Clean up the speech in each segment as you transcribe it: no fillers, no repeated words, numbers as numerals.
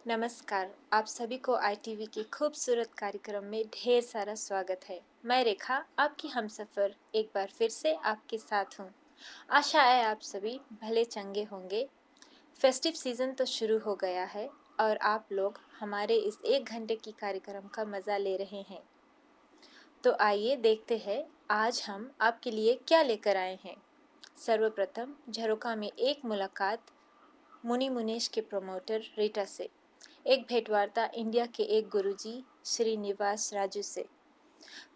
नमस्कार। आप सभी को आईटीवी के खूबसूरत कार्यक्रम में ढेर सारा स्वागत है। मैं रेखा, आपकी हमसफर एक बार फिर से आपके साथ हूँ। आशा है आप सभी भले चंगे होंगे। फेस्टिव सीजन तो शुरू हो गया है और आप लोग हमारे इस 1 घंटे की कार्यक्रम का मज़ा ले रहे हैं। तो आइए देखते हैं आज हम आपके लिए क्या लेकर आए हैं। सर्वप्रथम झरोखा में एक मुलाकात मुनि मुनेश के प्रमोटर रीटा से, एक भेंटवार्ता इंडिया के एक गुरुजी श्रीनिवास राजू से।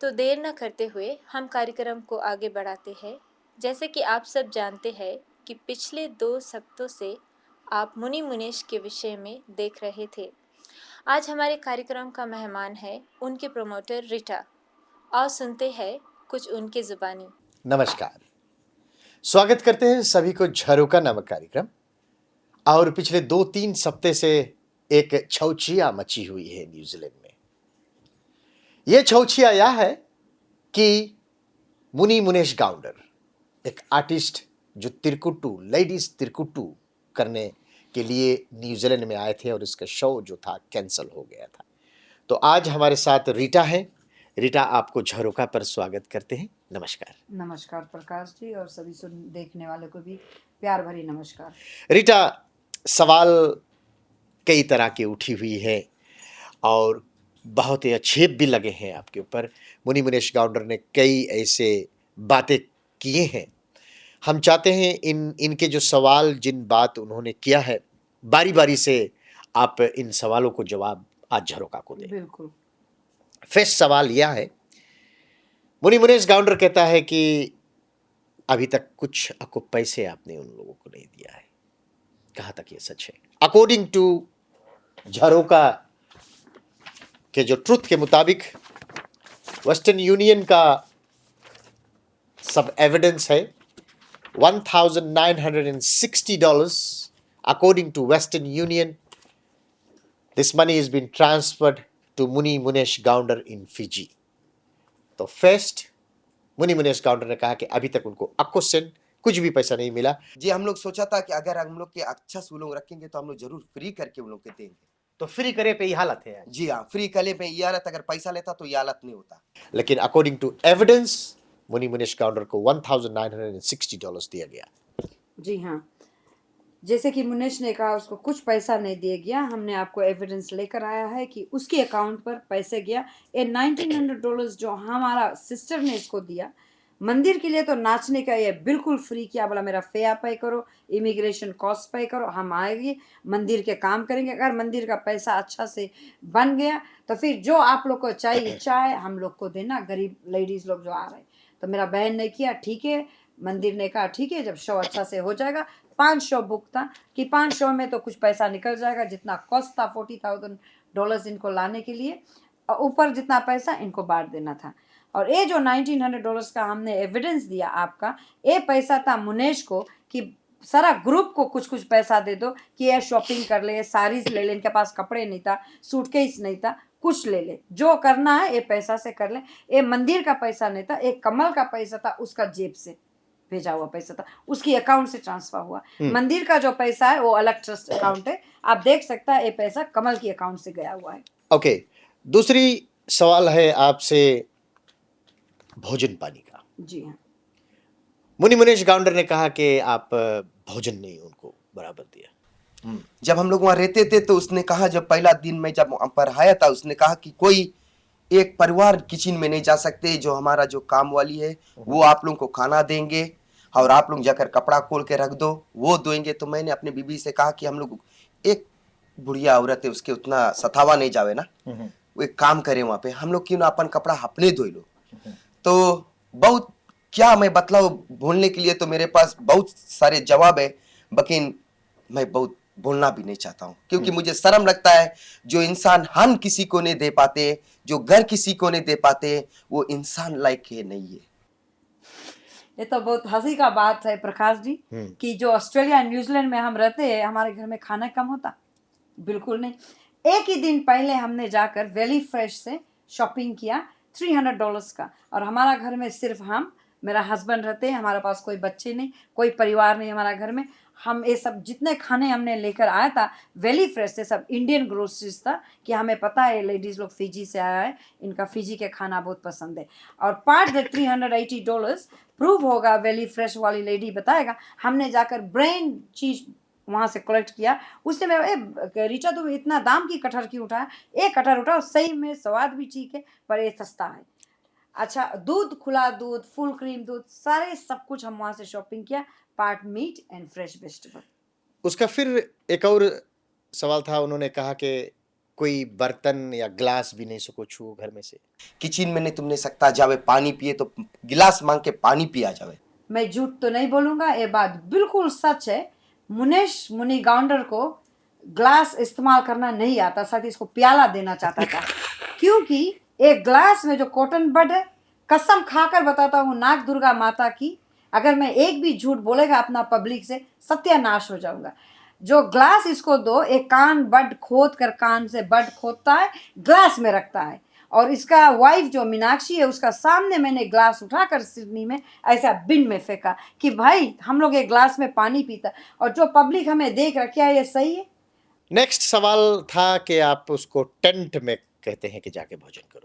तो देर न करते हुए हम कार्यक्रम को आगे बढ़ाते हैं। जैसे कि आप सब जानते हैं कि पिछले 2 सप्ताहों से आप मुनि मुनेश के विषय में देख रहे थे। आज हमारे कार्यक्रम का मेहमान है उनके प्रमोटर रीटा। और सुनते हैं कुछ उनके जुबानी। नमस्कार। स्वागत करते हैं सभी को झरोका नामक कार्यक्रम। और पिछले 2-3 सप्ते से एक छौछिया मची हुई है न्यूजीलैंड में। यह छौछिया यह है कि मुनि मुनेश गाउंडर, एक आर्टिस्ट जो तिरकुट्टू, लेडीज तिरकुट्टू करने के लिए न्यूजीलैंड में आए थे और इसका शो जो था कैंसिल हो गया था। तो आज हमारे साथ रीटा है। रीटा, आपको झरोका पर स्वागत करते हैं। नमस्कार। नमस्कार प्रकाश जी, और सभी देखने वालों को भी प्यार भरी नमस्कार। रीटा, सवाल कई तरह की उठी हुई है और बहुत ही अच्छे भी लगे हैं आपके ऊपर। मुनि मुनेश गाउंडर ने कई ऐसे बातें किए हैं। हम चाहते हैं इनके जो सवाल, जिन बात उन्होंने किया है, बारी बारी से आप इन सवालों को जवाब आज झरोका को दें। बिल्कुल। फर्स्ट सवाल यह है, मुनि मुनेश गाउंडर कहता है कि अभी तक कुछ आपको पैसे आपने उन लोगों को नहीं दिया है। कहाँ तक ये सच है? अकॉर्डिंग टू झरोका के जो ट्रुथ के मुताबिक वेस्टर्न यूनियन का सब एविडेंस है, $1,960 according to Western Union. This money is been transferred to Muni Munesh Gounder in Fiji. तो फर्स्ट, मुनि मुनेश गाउंडर ने कहा कि अभी तक उनको अक्को सेंट कुछ भी पैसा नहीं मिला। जी, हम लोग सोचा था कि अगर हम लोग के अच्छा से वो लोग रखेंगे तो हम लोग जरूर फ्री करके उन लोग के देंगे। तो फ्री करे पे ये हालत है आज। जी हाँ, फ्री कले पे ये हालत, अगर पैसा लेता तो ये हालत नहीं होता। लेकिन अकॉर्डिंग टू एविडेंस मुनि मुनेश गाउंडर को $1,960 दिया गया। जी हाँ, जैसे कि मुनेश ने कहा उसको कुछ पैसा नहीं दिया गया। हमने आपको एविडेंस लेकर आया है कि उसके अकाउंट पर पैसे गया। ये $1,900 जो हमारा सिस्टर ने इसको दिया मंदिर के लिए, तो नाचने का ये बिल्कुल फ्री किया। बोला मेरा फेयर पे करो, इमिग्रेशन कॉस्ट पे करो, हम आएंगे मंदिर के काम करेंगे। अगर मंदिर का पैसा अच्छा से बन गया तो फिर जो आप लोग को चाहिए चाहे हम लोग को देना, गरीब लेडीज़ लोग जो आ रहे हैं। तो मेरा बहन ने किया, ठीक है। मंदिर ने कहा ठीक है, जब शो अच्छा से हो जाएगा। 5 शो बुक था कि 5 शो में तो कुछ पैसा निकल जाएगा। जितना कॉस्ट था $40,000 इनको लाने के लिए, और ऊपर जितना पैसा इनको बांट देना था। और ये जो $1,900 का हमने एविडेंस दिया आपका, ये पैसा था मुनेश को कि सारा ग्रुप को कुछ कुछ पैसा दे दो कि ये शॉपिंग कर ले, साड़ीज ले ले। इनके पास कपड़े नहीं था, सूटकेस नहीं था, कुछ ले ले, जो करना है ये पैसा से कर ले। ये मंदिर का पैसा नहीं था, एक कमल का पैसा था, उसका जेब से भेजा हुआ पैसा था, उसकी अकाउंट से ट्रांसफर हुआ। मंदिर का जो पैसा है वो अलग ट्रस्ट अकाउंट है, आप देख सकता है। ये पैसा कमल की अकाउंट से गया हुआ है। ओके, दूसरी सवाल है आपसे भोजन पानी का। जी हाँ, मुनि मुनेश गाउंडर ने कहा कि आप भोजन नहीं उनको बराबर दिया। जब हम लोग वहाँ रहते थे तो उसने कहा, जब पहला दिन में जब वहाँ पर आया था, उसने कहा कि कोई एक परिवार किचन में नहीं जा सकते। जो हमारा जो काम वाली है वो आप लोगों को खाना देंगे और आप लोग जाकर कपड़ा खोल के रख दो, वो देंगे। तो मैंने अपनी बीबी से कहा कि हम लोग, एक बुढ़िया औरत है, उसके उतना सतावा नहीं जावे ना, वो एक काम करें वहाँ पे, हम लोग क्यों ना अपन कपड़ा अपने धो लो। तो बहुत क्या मैं बतलाऊं, बोलने के लिए तो मेरे पास बहुत सारे जवाब है, लेकिन मैं बहुत बोलना भी नहीं चाहता हूँ, क्योंकि मुझे शर्म लगता है। जो इंसान हम किसी को नहीं दे पाते, जो घर किसी को नहीं दे पाते, वो इंसान लायक है नहीं है। ये तो बहुत हंसी का बात है प्रकाश जी कि जो ऑस्ट्रेलिया न्यूजीलैंड में हम रहते हैं, हमारे घर में खाना कम होता? बिल्कुल नहीं। एक ही दिन पहले हमने जाकर वैली फ्रेश से शॉपिंग किया $300 का, और हमारा घर में सिर्फ हम, मेरा हस्बैंड रहते हैं, हमारे पास कोई बच्चे नहीं, कोई परिवार नहीं हमारा घर में। हम ये सब जितने खाने हमने लेकर आया था वेली फ्रेश से, सब इंडियन ग्रोसरीज था कि हमें पता है लेडीज़ लोग फिजी से आया है, इनका फिजी के खाना बहुत पसंद है। और पार्ट द $380 प्रूव होगा, वेली फ्रेश वाली लेडी बताएगा। हमने जाकर ब्रेन चीज वहाँ से कलेक्ट किया। उसने मेरा रीचा तुम इतना दाम की कटहर क्यों उठाया? एक कटहर उठाओ, सही में स्वाद भी ठीक है पर ये सस्ता है। अच्छा, दूध, खुला दूध, फुल क्रीम दूध, सारे सब कुछ हम वहाँ से शॉपिंग किया, part meat and fresh vegetable. उसका फिर एक और सवाल था, उन्होंने कहा कि कोई बर्तन या ग्लास भी नहीं सको छू घर में से। किचन में नहीं तुमने सकता जावे पानी पिए तो गिलास मांग के पानी पिया जावे। मैं झूठ तो नहीं बोलूँगा, ये बात बिल्कुल सच है। मुनेश मुनि गाउंडर को ग्लास इस्तेमाल करना नहीं आता, साथ ही इसको प्याला देना चाहता था क्योंकि एक ग्लास में जो कॉटन बड है, कसम खाकर बताता हूँ नाग दुर्गा माता की, अगर मैं एक भी झूठ बोलेगा अपना पब्लिक से, सत्यानाश हो जाऊंगा। जो ग्लास इसको दो, एक कान बड खोद कर, कान से बड खोदता है, ग्लास में रखता है। और इसका वाइफ जो मीनाक्षी है, उसका सामने मैंने ग्लास उठाकर सिडनी में ऐसा बिन में फेंका कि भाई हम लोग एक ग्लास में पानी पीता, और जो पब्लिक हमें देख रखी है, ये सही है। नेक्स्ट सवाल था कि आप उसको टेंट में कहते हैं कि जाके भोजन करो।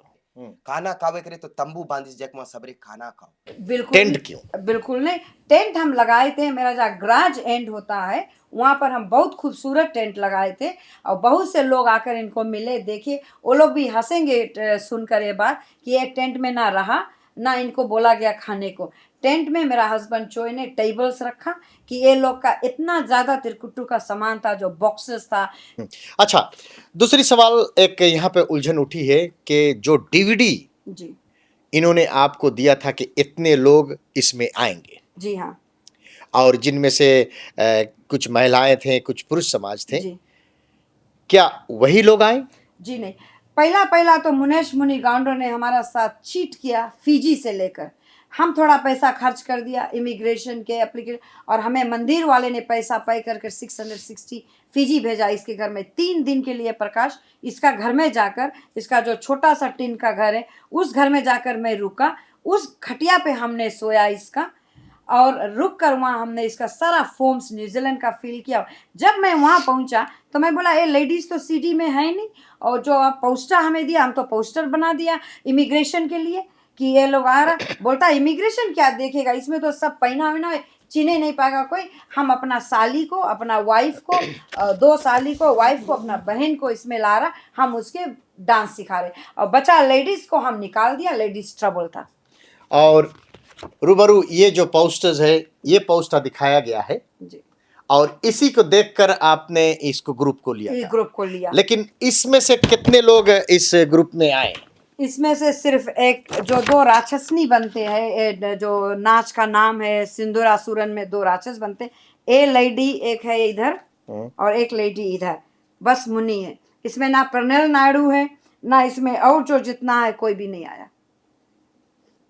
खाना खावे करे तो तंबू बांधिस जगमा सबरे खाना खाओ। बिल्कुल टेंट क्यों? बिल्कुल नहीं, टेंट हम लगाए थे, मेरा जहाँ ग्राज एंड होता है वहाँ पर हम बहुत खूबसूरत टेंट लगाए थे, और बहुत से लोग आकर इनको मिले, देखे, वो लोग भी हंसेंगे सुनकर ये बात कि ये टेंट में ना रहा, ना इनको बोला गया खाने को। टेंट में मेरा हस्बैंड चोय ने टेबल्स रखा कि ये लोग का इतना ज़्यादा तिरकुट्टू का सामान था, जो बॉक्सेस था। अच्छा, दूसरी सवाल एक यहाँ पे उलझन उठी है कि जो डीवीडी जी इन्होंने आपको दिया था कि इतने लोग इसमें आएंगे, जी हाँ और जिनमें से कुछ महिलाएं थे, कुछ पुरुष समाज थे, जी क्या वही लोग आए? जी नहीं, पहला तो मुनेश मुनि गाउंडर ने हमारा साथ चीट किया, फिजी से लेकर हम थोड़ा पैसा खर्च कर दिया इमिग्रेशन के एप्लीकेशन, और हमें मंदिर वाले ने पैसा पे करके 660 फिजी भेजा इसके घर में 3 दिन के लिए। प्रकाश, इसका घर में जाकर, इसका जो छोटा सा टिन का घर है, उस घर में जाकर मैं रुका, उस खटिया पे हमने सोया इसका, और रुक कर वहाँ हमने इसका सारा फॉर्म्स न्यूजीलैंड का फिल किया। जब मैं वहाँ पहुँचा तो मैं बोला ये लेडीज़ तो सीडी में है नहीं, और जो आप पोस्टर हमें दिया, हम तो पोस्टर बना दिया इमिग्रेशन के लिए कि ये लोग आ रहा। बोलता इमिग्रेशन क्या देखेगा, इसमें तो सब पहना हुआ चिन्हे नहीं पाएगा कोई। हम अपना साली को, अपना वाइफ को, 2 साली को, वाइफ को, अपना बहन को इसमें ला रहा, हम उसके डांस सिखा रहे, और बचा लेडीज़ को हम निकाल दिया, लेडीज़ ट्रबल था। और रूबरू ये जो पोस्टर्स है, ये पोस्टर दिखाया गया है जी, और इसी को देखकर आपने इसको ग्रुप को लिया इस था। ग्रुप को लिया। लेकिन इसमें से कितने लोग इस ग्रुप में आए? इसमें से सिर्फ एक, जो 2 राक्षसनी बनते हैं, जो नाच का नाम है सिंदूरासुरन में 2 राक्षस बनते, ए लेडी एक है इधर और एक लेडी इधर, बस मुनि है इसमें। ना प्रणल नायडू है, ना इसमें और जो जितना है कोई भी नहीं आया।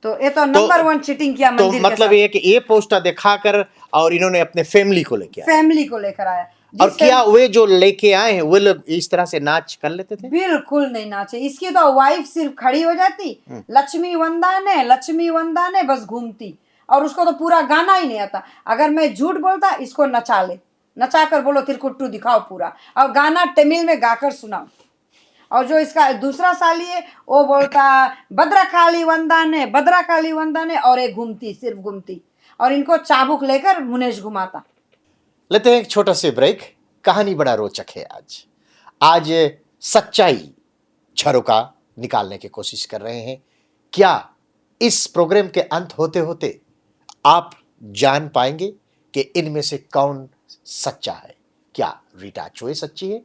तो ये तो नंबर 1 चीटिंग किया तो मंदिर मतलब ये कि ये पोस्टर दिखाकर और इन्होंने अपने फैमिली को लेके आए। फैमिली को लेकर आया। और जिससे क्या वे जो लेके आए हैं वो लोग इस तरह से नाच कर लेते थे? बिल्कुल नहीं नाचे। इसकी तो वाइफ सिर्फ खड़ी हो जाती, लक्ष्मी वंदना ने बस घूमती, और उसको तो पूरा गाना ही नहीं आता। अगर मैं झूठ बोलता, इसको नचा ले, नचा कर बोलो तिरकुट्टू दिखाओ पूरा, और गाना तमिल में गाकर सुनाओ। और जो इसका दूसरा साली है, वो बोलता भद्रकाली वंदा ने, और ये घूमती, सिर्फ घूमती, और इनको चाबुक लेकर मुनेश घुमाता। लेते हैं एक छोटा से ब्रेक। कहानी बड़ा रोचक है। आज सच्चाई झरोका निकालने की कोशिश कर रहे हैं। क्या इस प्रोग्राम के अंत होते होते आप जान पाएंगे कि इनमें से कौन सच्चा है? क्या रीटा चोए सच्ची है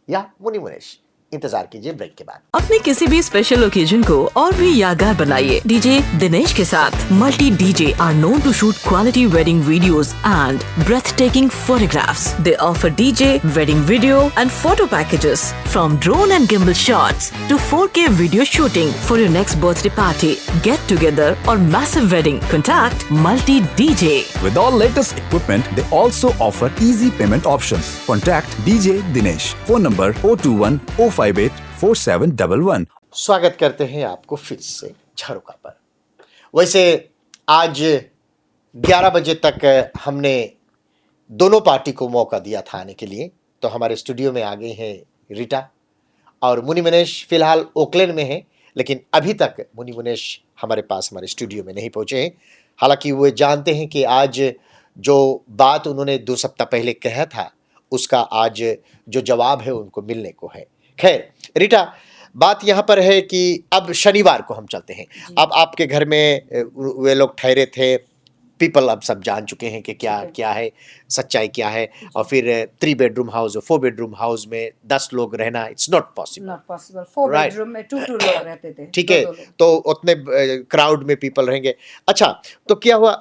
या मुनि मुनेश? इंतजार कीजिए ब्रेक के बाद। अपने किसी भी स्पेशल ओकेजन को और भी यादगार बनाइए डीजे दिनेश के साथ। Multi DJ are known to shoot quality wedding videos and breathtaking photographs. They offer DJ, wedding video and photo packages from drone and gimbal shots to 4K video shooting for your next birthday party, get together or massive wedding. Contact Multi DJ. With all latest equipment, they also offer easy payment options. Contact DJ Dinesh. Phone number 021-058-4711. स्वागत करते हैं आपको फिर से झरोका पर। वैसे आज 11 बजे तक हमने दोनों पार्टी को मौका दिया था आने के लिए। तो हमारे स्टूडियो में आ गई हैं रीटा और मुनि मुनेश फिलहाल ओकलैंड में है, लेकिन अभी तक मुनि मुनेश हमारे पास हमारे स्टूडियो में नहीं पहुंचे हैं। हालांकि वो जानते हैं कि आज जो बात उन्होंने 2 सप्ताह पहले कहा था उसका आज जो जवाब है उनको मिलने को है। खैर रीटा, बात यहाँ पर है कि अब शनिवार को हम चलते हैं। अब आपके घर में वे लोग ठहरे थे, पीपल अब सब जान चुके हैं कि क्या क्या है, सच्चाई क्या है। और फिर 3 बेडरूम हाउस और 4 बेडरूम हाउस में 10 लोग रहना it's not possible. Not possible. 4 Right. Bedroom में 2 लोग रहते थे। ठीक है, तो उतने क्राउड में पीपल रहेंगे। अच्छा, तो क्या हुआ,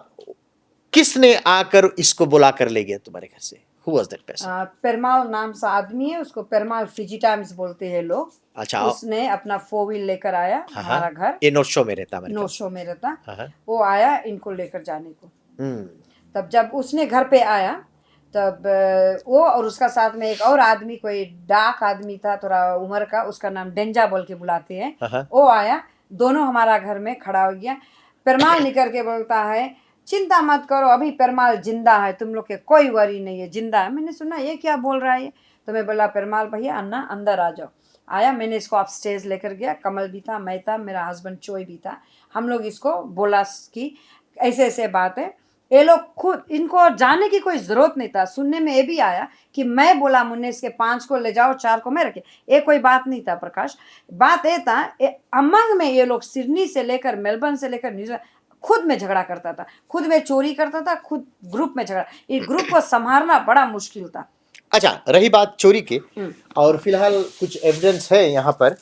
किसने आकर इसको बुला कर ले गया तुम्हारे घर से? Who was that person? Perumal नाम सा आदमी है, उसको पेरमाल फिजी टाइम्स बोलते हैं लोग। अच्छा, उसने अपना 4 व्हील लेकर आया हाँ, हमारा घर, ये नॉर्थ शो में रहता हमारे नो पास। शो में रहता। हाँ, वो आया इनको लेकर जाने को। हम्म, तब जब उसने घर पे आया तब वो और उसका साथ में एक और आदमी, कोई डाक आदमी था थोड़ा उम्र का, उसका नाम डेंजा बोल के बुलाते हैं। हाँ, वो आया, दोनों हमारा घर में खड़ा हो गया। पेरमाल निकल के बोलता है चिंता मत करो, अभी पेरमाल जिंदा है, तुम लोग के कोई वरी नहीं है, जिंदा है। मैंने सुना ये क्या बोल रहा है ये, तो मैं बोला पेरमाल भैया अन्ना अंदर आ जाओ। आया, मैंने इसको अपस्टेज लेकर गया, कमल भी था, मैं था, मेरा हस्बैंड चोई भी था। हम लोग इसको बोला कि ऐसे ऐसे बात है। ये लोग खुद, इनको जाने की कोई ज़रूरत नहीं था। सुनने में ये भी आया कि मैं बोला मुन्नेस के 5 को ले जाओ 4 को मैं रखे, ये कोई बात नहीं था प्रकाश। बात ये था अमंग में ये लोग सिडनी से लेकर मेलबर्न से लेकर न्यूजीलैंड खुद में झगड़ा करता था, खुद में चोरी करता था, खुद ग्रुप में झगड़ा। ये ग्रुप को संभालना बड़ा मुश्किल था। अच्छा, रही बात चोरी की, और फिलहाल कुछ एविडेंस है यहाँ पर।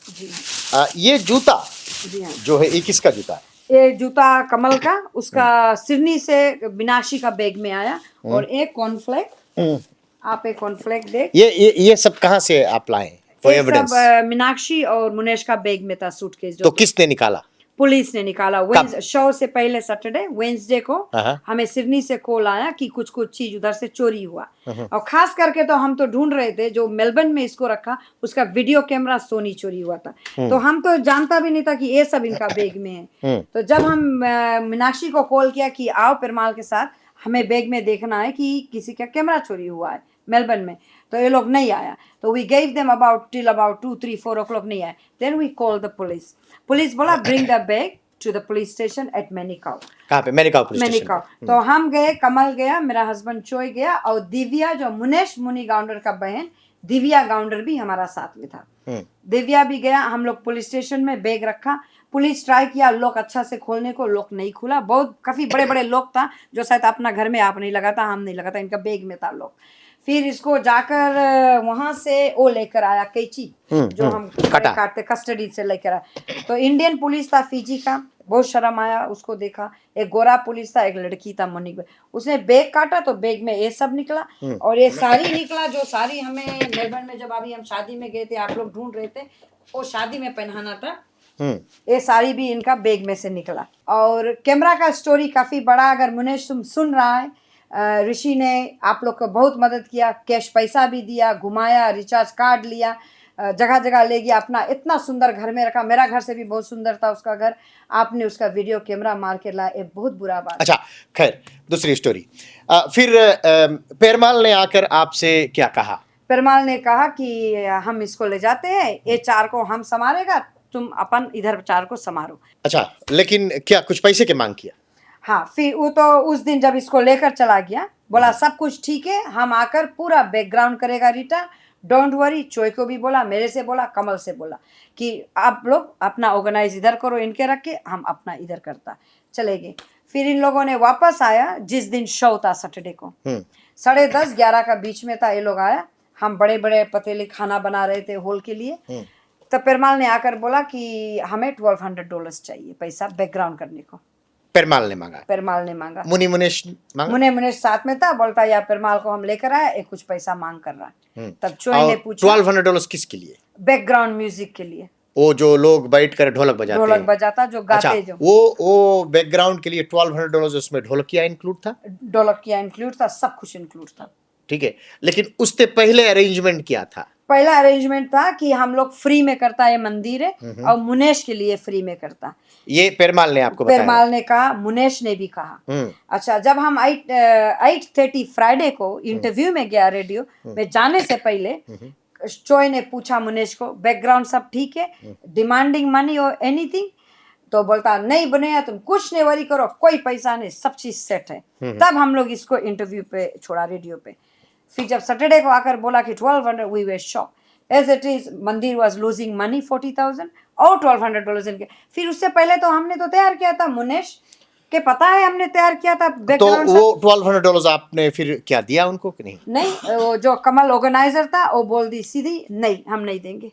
ये जूता जी हाँ, जो है ये किसका जूता है? ये जूता कमल का, उसका सिडनी से बिनाशी का बैग में आया। और एक कॉर्नफ्लेक, आप एक कॉर्नफ्लेक देख, ये सब कहाँ से आप लाए फॉर ये एविडेंस? सब मीनाक्षी और मुनेश का बैग में था, सूटकेस तो जो किसने निकाला? पुलिस ने निकाला। शो से पहले सैटरडे वेंसडे को हाँ। हमें सिडनी से कॉल आया कि कुछ कुछ चीज उधर से चोरी हुआ। और खास करके तो हम तो ढूंढ रहे थे, जो मेलबर्न में इसको रखा उसका वीडियो कैमरा सोनी चोरी हुआ था। तो हम तो जानता भी नहीं था कि ये सब इनका बैग में है। तो जब हम मीनाक्षी को कॉल किया कि आओ पेरमाल के साथ, हमें बैग में देखना है कि किसी का कैमरा चोरी हुआ है मेलबर्न में, तो ये लोग नहीं आया। तो we gave them about 2, 3, 4 o'clock नहीं आया। Then we call the police. Police बोला bring the bag to the police station at Manukau. कहाँ पे? Manukau police station. मैनिकाउ। तो हम गए, कमल गया, मेरा हस्बैंड चोई गया, और दिव्या जो मुनेश मुनि गाउंडर का बहन दिव्या गाउंडर भी हमारा साथ में था। दिव्या भी गया। हम लोग पुलिस स्टेशन में बैग रखा। पुलिस ट्राई किया लॉक अच्छा से खोलने को, लॉक नहीं खुला। बहुत काफी बड़े बड़े लॉक था जो शायद अपना घर में आप नहीं लगा था, हम नहीं लगा था, इनका बैग में था लॉक। फिर इसको जाकर वहां से वो लेकर आया कैंची, जो हम काटते कस्टडी से लेकर आया। तो इंडियन पुलिस था फिजी का, बहुत शर्म आया उसको देखा। एक गोरा पुलिस था, एक लड़की था मनिक, उसने बैग काटा तो बैग में ये सब निकला और ये साड़ी निकला, जो साड़ी हमें मेलबर्न में जब अभी हम शादी में गए थे, आप लोग ढूंढ रहे थे, वो शादी में पहनाना था। ये साड़ी भी इनका बैग में से निकला। और कैमरा का स्टोरी काफी बड़ा, अगर मुनेश तुम सुन रहा है, ऋषि ने आप लोग को बहुत मदद किया, कैश पैसा भी दिया, घुमाया, रिचार्ज कार्ड लिया, जगह जगह ले गया, अपना इतना सुंदर घर में रखा। मेरा घर से भी बहुत सुंदर था उसका घर, आपने उसका वीडियो कैमरा मार के लाया, ये बहुत बुरा बात। अच्छा, खैर दूसरी स्टोरी। फिर पेरमाल ने आकर आपसे क्या कहा? पेरमाल ने कहा कि हम इसको ले जाते हैं, ये 4 को हम संभालेगा, तुम अपन इधर 4 को संभालो। अच्छा, लेकिन क्या कुछ पैसे की मांग किया? हाँ, फिर वो तो उस दिन जब इसको लेकर चला गया, बोला सब कुछ ठीक है, हम आकर पूरा बैकग्राउंड करेगा रीटा, डोंट वरी। चोई को भी बोला, मेरे से बोला, कमल से बोला कि आप लोग अपना ऑर्गेनाइज इधर करो, इनके रख के हम अपना इधर करता। चले गए। फिर इन लोगों ने वापस आया, जिस दिन शो था सैटरडे को, 10:30, 11 का बीच में था, ये लोग आया। हम बड़े बड़े पतीले खाना बना रहे थे हॉल के लिए। तो पेरमाल ने आकर बोला कि हमें $1200 चाहिए पैसा बैकग्राउंड करने को। पेरमाल ने मांगा? पेरमाल ने मांगा। मुनि मुनेश मांगा? मुनेश साथ में था, बोलता यार पेरमाल को हम लेकर आए, एक कुछ पैसा मांग कर रहा। तब चोई ने पूछा $1200 किसके लिए? बैकग्राउंड म्यूजिक के लिए। वो जो लोग बैठ कर ढोलक बजाते ढोलक बजाता, जो गाते। अच्छा, जो वो बैकग्राउंड के लिए $1200, उसमें ढोलकिया इंक्लूड था? ढोलकिया इंक्लूड था, सब कुछ इंक्लूड था। ठीक है, लेकिन उससे पहले अरेंजमेंट क्या था? पहला अरेंजमेंट था कि हम लोग फ्री में करता है, मंदिर है, और मुनेश के लिए फ्री में करता। ये पेरमाल ने आपको बताया? पेरमाल ने कहा, मुनेश ने भी कहा। अच्छा, जब हम 8:30 फ्राइडे को इंटरव्यू में गया रेडियो में जाने से पहले, चोय ने पूछा मुनेश को, बैकग्राउंड सब ठीक है, डिमांडिंग मनी और एनीथिंग? तो बोलता नहीं बने, तुम कुछ नहीं वरी करो, कोई पैसा नहीं, सब चीज सेट है। तब हम लोग इसको इंटरव्यू पे छोड़ा, रेडियो पे। फिर जब सैटरडे को आकर बोला कि 1200, we were shock. As it is mandir was losing money 40,000 और $1,200 इनके। फिर उससे पहले तो हमने तो तैयार किया था, मुनेश के पता है, हमने तैयार किया था तो बैकग्राउंड। वो $1,200 आपने फिर क्या दिया उनको कि नहीं? नहीं, वो जो कमल ऑर्गेनाइजर था वो बोल दी सीधी, नहीं हम नहीं देंगे।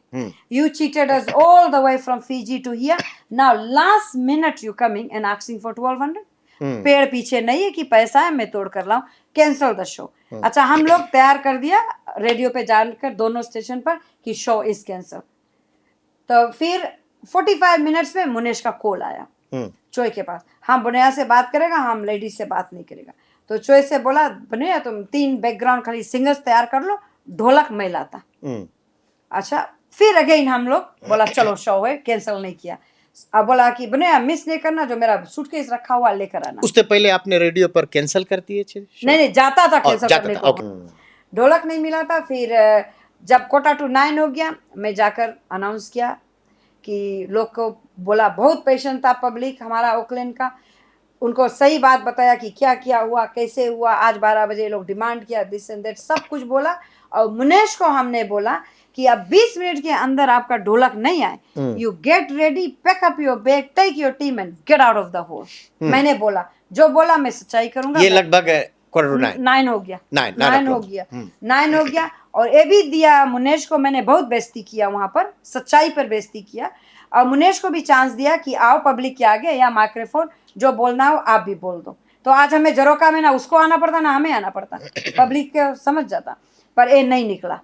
You cheated us all the way from Fiji to here, now last minute you coming and asking for 1200। पेड़ पीछे नहीं है कि पैसा है मैं तोड़ कर लाऊं, कैंसल द शो। अच्छा, हम लोग तैयार कर दिया रेडियो पे जानकर दोनों स्टेशन पर कि शो इज कैंसल। तो फिर 45 मिनट्स में मुनेश का कॉल आया चोय के पास, हम बुनिया से बात करेगा, हम लेडीज से बात नहीं करेगा। तो चोय से बोला, बुनिया तुम 3 बैकग्राउंड खाली सिंगर्स तैयार कर लो, ढोलक मैं लाता। अच्छा, फिर अगेन हम लोग बोला चलो शो है, कैंसिल नहीं किया। अब बोला कि बुनिया मिस नहीं करना, जो मेरा सूटकेस रखा हुआ लेकर आना। उससे पहले आपने रेडियो पर कैंसिल कर दिए थे? नहीं, जाता था कैंसिल जाता करने था, को। ढोलक नहीं मिला था। फिर जब 9:45 हो गया, मैं जाकर अनाउंस किया कि लोग को बोला, बहुत पेशेंट था पब्लिक हमारा ओकलैंड का, उनको सही बात बताया कि क्या क्या हुआ, कैसे हुआ, आज 12 बजे लोग डिमांड किया, दिस एंड दैट सब कुछ बोला। और मुनेश को हमने बोला कि अब 20 मिनट के अंदर आपका ढोलक नहीं आए, you get ready, pack up your bag, take your team and get out of the hall. मैंने बोला, जो बोला मैं सच्चाई करूंगा। ये लगभग 9 हो गया, 9 हो गया, 9 हो गया। और ये भी दिया मुनेश को, मैंने बहुत बेइज्जती किया वहां पर, सच्चाई पर बेइज्जती किया। और मुनेश को भी चांस दिया कि आओ पब्लिक के आगे, या माइक्रोफोन जो बोलना हो आप भी बोल दो। तो आज हमें जरोका में ना उसको आना पड़ता ना हमें आना पड़ता, पब्लिक के समझ जाता। पर ये नहीं निकला,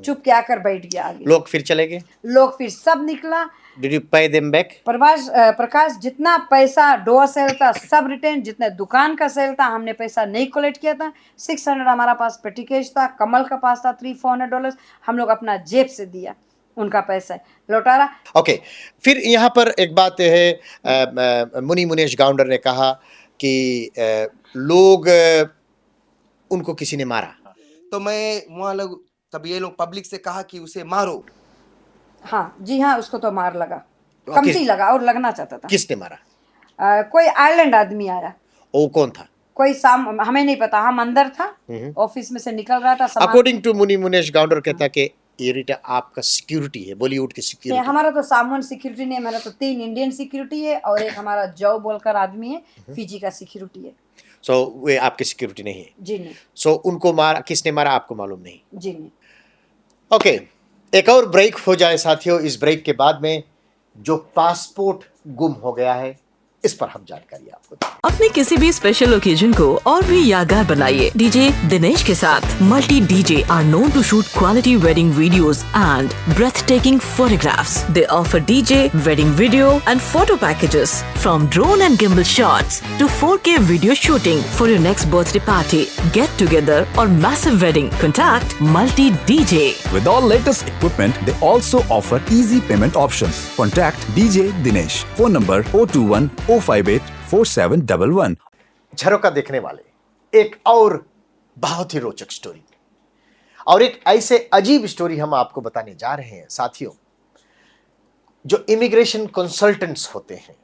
चुप के आकर बैठ गया आगे। लोग फिर चले गए? लोग फिर सब निकला। Did you pay them back? प्रकाश, जितना पैसा डोर सेल था सब रिटर्न, जितने दुकान का सेल था हमने पैसा नहीं कलेक्ट किया था। 600 हमारा पास पेटी कैश था, कमल का पास था $300-400, हम लोग अपना जेब से दिया, उनका पैसा लौटारा। ओके, फिर यहाँ पर एक बात है, मुनेश गाउंडर ने कहा कि लोग उनको किसी ने मारा। तो मैं वहाँ लोग, तब ये लोग पब्लिक से कहा कि उसे मारो। हाँ जी हाँ, उसको तो मार लगा, कमती लगा और लगना चाहता था। किसने मारा? कोई आयरलैंड आदमी आया। वो कौन था? कोई हमें नहीं पता, हम अंदर था, ऑफिस में से निकल रहा था। अकॉर्डिंग टू मुनेश गाउंडर कहता कि ये रीटा आपका सिक्योरिटी है, बॉलीवुड की सिक्योरिटी। हमारा तो सामान सिक्योरिटी नहीं है, मेरा तो 3 इंडियन सिक्योरिटी है और एक हमारा जो बोलकर आदमी है फीजी का सिक्योरिटी है। सो वे आपकी सिक्योरिटी नहीं है? जी नहीं। सो उनको मारा, किसने मारा आपको मालूम नहीं? जी नहीं। ओके, एक और ब्रेक हो जाए साथियों। इस ब्रेक के बाद में जो पासपोर्ट गुम हो गया है, इस पर हम जानकारी आपको देंगे। अपने किसी भी स्पेशल ओकेजन को और भी यादगार बनाइए डीजे दिनेश के साथ। Multi DJ are known to shoot quality wedding videos and breathtaking photographs. They offer DJ, wedding video and photo packages from drone and gimbal shots to 4K video shooting for your next birthday party, get together और massive wedding. Contact Multi DJ. With all latest equipment, they also offer easy payment options. Contact DJ Dinesh. Phone number 021-058-4711. झरोका देखने वाले, एक और बहुत ही रोचक story और एक ऐसे अजीब स्टोरी हम आपको बताने जा रहे हैं साथियों। जो इमिग्रेशन कंसल्टेंट्स होते हैं,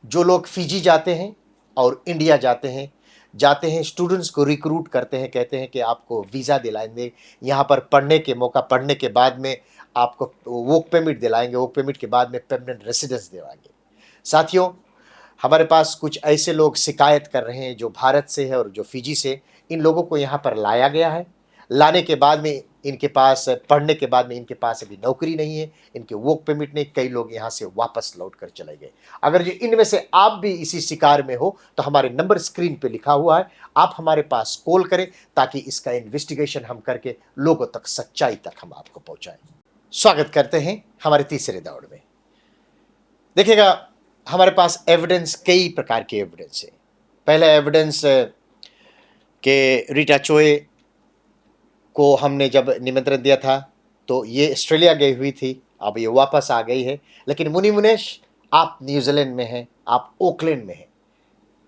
जो लोग फिजी जाते हैं और इंडिया जाते हैं स्टूडेंट्स को रिक्रूट करते हैं, कहते हैं कि आपको वीज़ा दिलाएंगे, यहाँ पर पढ़ने के मौका, पढ़ने के बाद में आपको वर्क परमिट दिलाएंगे, वर्क परमिट के बाद में परमानेंट रेसिडेंस दिलाएंगे। साथियों, हमारे पास कुछ ऐसे लोग शिकायत कर रहे हैं जो भारत से है और जो फिजी से। इन लोगों को यहाँ पर लाया गया है, लाने के बाद में इनके पास, पढ़ने के बाद में इनके पास अभी नौकरी नहीं है, इनके वर्क परमिट नहीं, कई लोग यहाँ से वापस लौट कर चले गए। अगर जो इनमें से आप भी इसी शिकार में हो तो हमारे नंबर स्क्रीन पे लिखा हुआ है, आप हमारे पास कॉल करें ताकि इसका इन्वेस्टिगेशन हम करके लोगों तक, सच्चाई तक हम आपको पहुँचाएं। स्वागत करते हैं हमारे तीसरे दौर में। देखिएगा, हमारे पास एविडेंस, कई प्रकार के एविडेंस है। पहला एविडेंस के रीटा चोय को हमने जब निमंत्रण दिया था तो ये ऑस्ट्रेलिया गई हुई थी, अब ये वापस आ गई है। लेकिन मुनी मुनेश, आप न्यूजीलैंड में हैं, आप ओकलैंड में हैं,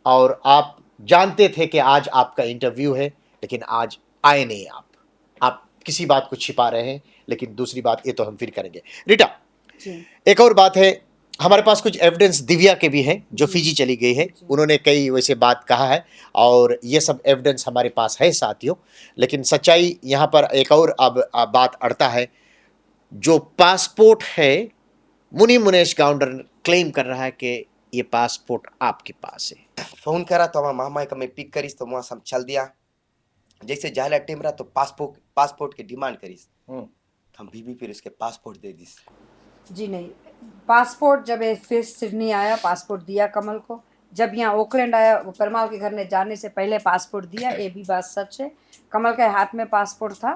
और आप जानते थे कि आज आपका इंटरव्यू है, लेकिन आज आए नहीं आप किसी बात को छिपा रहे हैं। लेकिन दूसरी बात ये तो हम फिर करेंगे। रीटा, जी एक और बात है, हमारे पास कुछ एविडेंस दिव्या के भी हैं जो जी। फिजी चली गई है, जी। उन्होंने कई वैसे बात कहा है, और ये सब एविडेंस हमारे पास है साथियों। लेकिन सच्चाई यहाँ पर एक और अब बात अड़ता है। जो पासपोर्ट है, मुनी मुनेश गाउंडर क्लेम कर रहा है कि ये पासपोर्ट आपके पास है। फोन करा तो हमारा मामा का मैं पिक करीस तो वहां से हम चल दिया। जैसे जाला टेम रहा तो पासपोर्ट की डिमांड करीस, हम भी फिर उसके पासपोर्ट दे दिस। जी नहीं, पासपोर्ट जब ये फिर सिडनी आया पासपोर्ट दिया कमल को, जब यहाँ ओकलैंड आया वो परमाल के घर में जाने से पहले पासपोर्ट दिया, ये भी बात सच है। कमल के हाथ में पासपोर्ट था,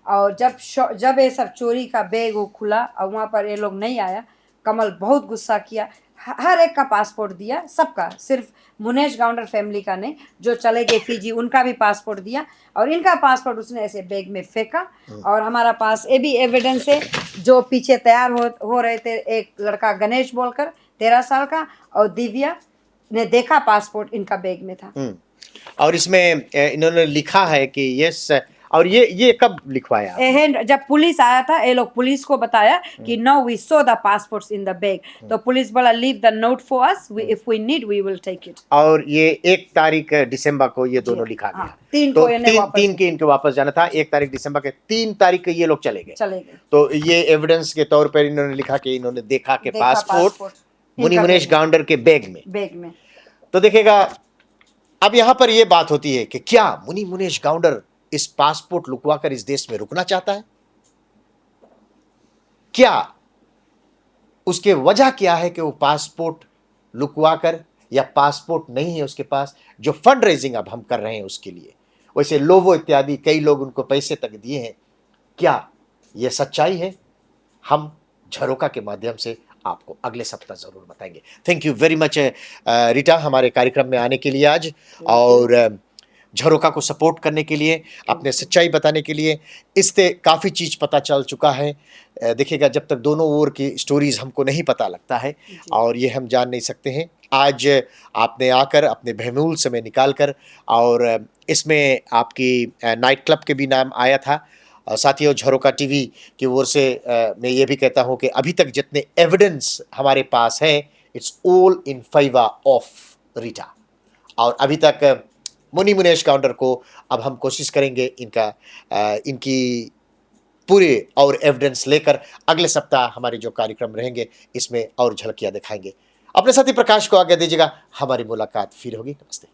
और जब ये सब चोरी का बैग वो खुला और वहाँ पर ये लोग नहीं आया, कमल बहुत गुस्सा किया, हर एक का पासपोर्ट दिया, सबका, सिर्फ मुनेश गाउंडर फैमिली का नहीं, जो चले गए फिजी उनका भी पासपोर्ट दिया, और इनका पासपोर्ट उसने ऐसे बैग में फेंका। और हमारा पास ये भी एविडेंस है, जो पीछे तैयार हो रहे थे, एक लड़का गणेश बोलकर 13 साल का, और दिव्या ने देखा पासपोर्ट इनका बैग में था। और इसमें इन्होंने लिखा है कि यस, और ये कब लिखवाया आपने? जब पुलिस आया था, ये लोग पुलिस को बताया कि no we saw the passports in the bag, तो पुलिस बोला leave the note for us, if we need we will take it. और ये 1 तारीख दिसंबर को ये दोनों लिखा गया। हाँ, 3 तो को इन्हें वापस 3 के इनको वापस जाना था, 1 तारीख दिसंबर के, 3 तारीख को ये लोग चले गए। तो ये एविडेंस के तौर पर इन्होंने लिखा कि इन्होंने देखा कि पासपोर्ट मुनी मुनेश गाउंडर के बैग में। तो देखिएगा, अब यहां पर यह बात होती है कि क्या मुनी मुनेश गाउंडर इस पासपोर्ट लुकवाकर इस देश में रुकना चाहता है? क्या उसके वजह क्या है कि वो पासपोर्ट लुकवाकर, या पासपोर्ट नहीं है उसके पास, जो फंड रेजिंग अब हम कर रहे हैं उसके लिए, वैसे लोवो इत्यादि कई लोग उनको पैसे तक दिए हैं, क्या यह सच्चाई है? हम झरोका के माध्यम से आपको अगले सप्ताह जरूर बताएंगे। Thank you very much Rita, हमारे कार्यक्रम में आने के लिए आज, और झरोका को सपोर्ट करने के लिए, अपने सच्चाई बताने के लिए। इससे काफ़ी चीज़ पता चल चुका है। देखिएगा, जब तक दोनों ओर की स्टोरीज हमको नहीं पता लगता है, और ये हम जान नहीं सकते हैं। आज आपने आकर अपने बहुमूल्य समय निकाल कर, और इसमें आपकी नाइट क्लब के भी नाम आया था। साथियों, झरोका टीवी की ओर से मैं ये भी कहता हूँ कि अभी तक जितने एविडेंस हमारे पास हैं, it's all in favour of Rita. और अभी तक मुनी मुनेश गाउंडर को अब हम कोशिश करेंगे इनकी पूरे और एविडेंस लेकर अगले सप्ताह हमारे जो कार्यक्रम रहेंगे इसमें और झलकियां दिखाएंगे। अपने साथी प्रकाश को आज्ञा दीजिएगा, हमारी मुलाकात फिर होगी। नमस्ते।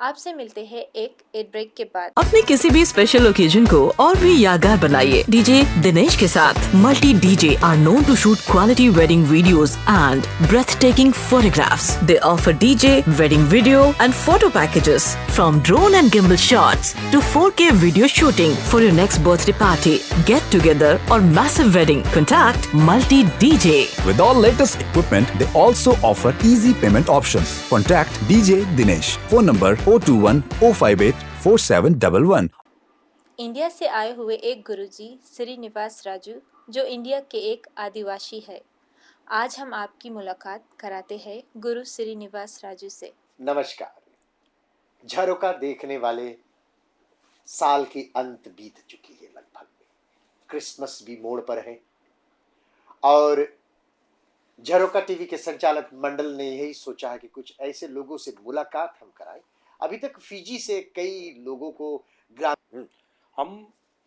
आपसे मिलते हैं एक एड ब्रेक के बाद। अपने किसी भी स्पेशल ओकेजन को और भी यादगार बनाइए डीजे दिनेश के साथ। Multi DJ are known to shoot quality wedding videos and breathtaking photographs. They offer DJ, wedding video and photo packages from drone and gimbal shots to 4K video shooting for your next birthday party, get together or massive wedding. Contact Multi DJ. With all latest equipment, they also offer easy payment options. Contact DJ Dinesh. Phone number 021 058 4711. India से आए हुए एक गुरुजी श्रीनिवास राजू, जो India के एक आदिवासी है। आज हम आपकी मुलाकात कराते हैं गुरु श्रीनिवास राजू से। नमस्कार। झरोका देखने वाले, साल की अंत बीत चुकी है लगभग, क्रिसमस भी मोड़ पर है, और झरोका टीवी के संचालक मंडल ने यही सोचा है कि कुछ ऐसे लोगों से मुलाकात हम कराएं। अभी तक फिजी से कई लोगों को हम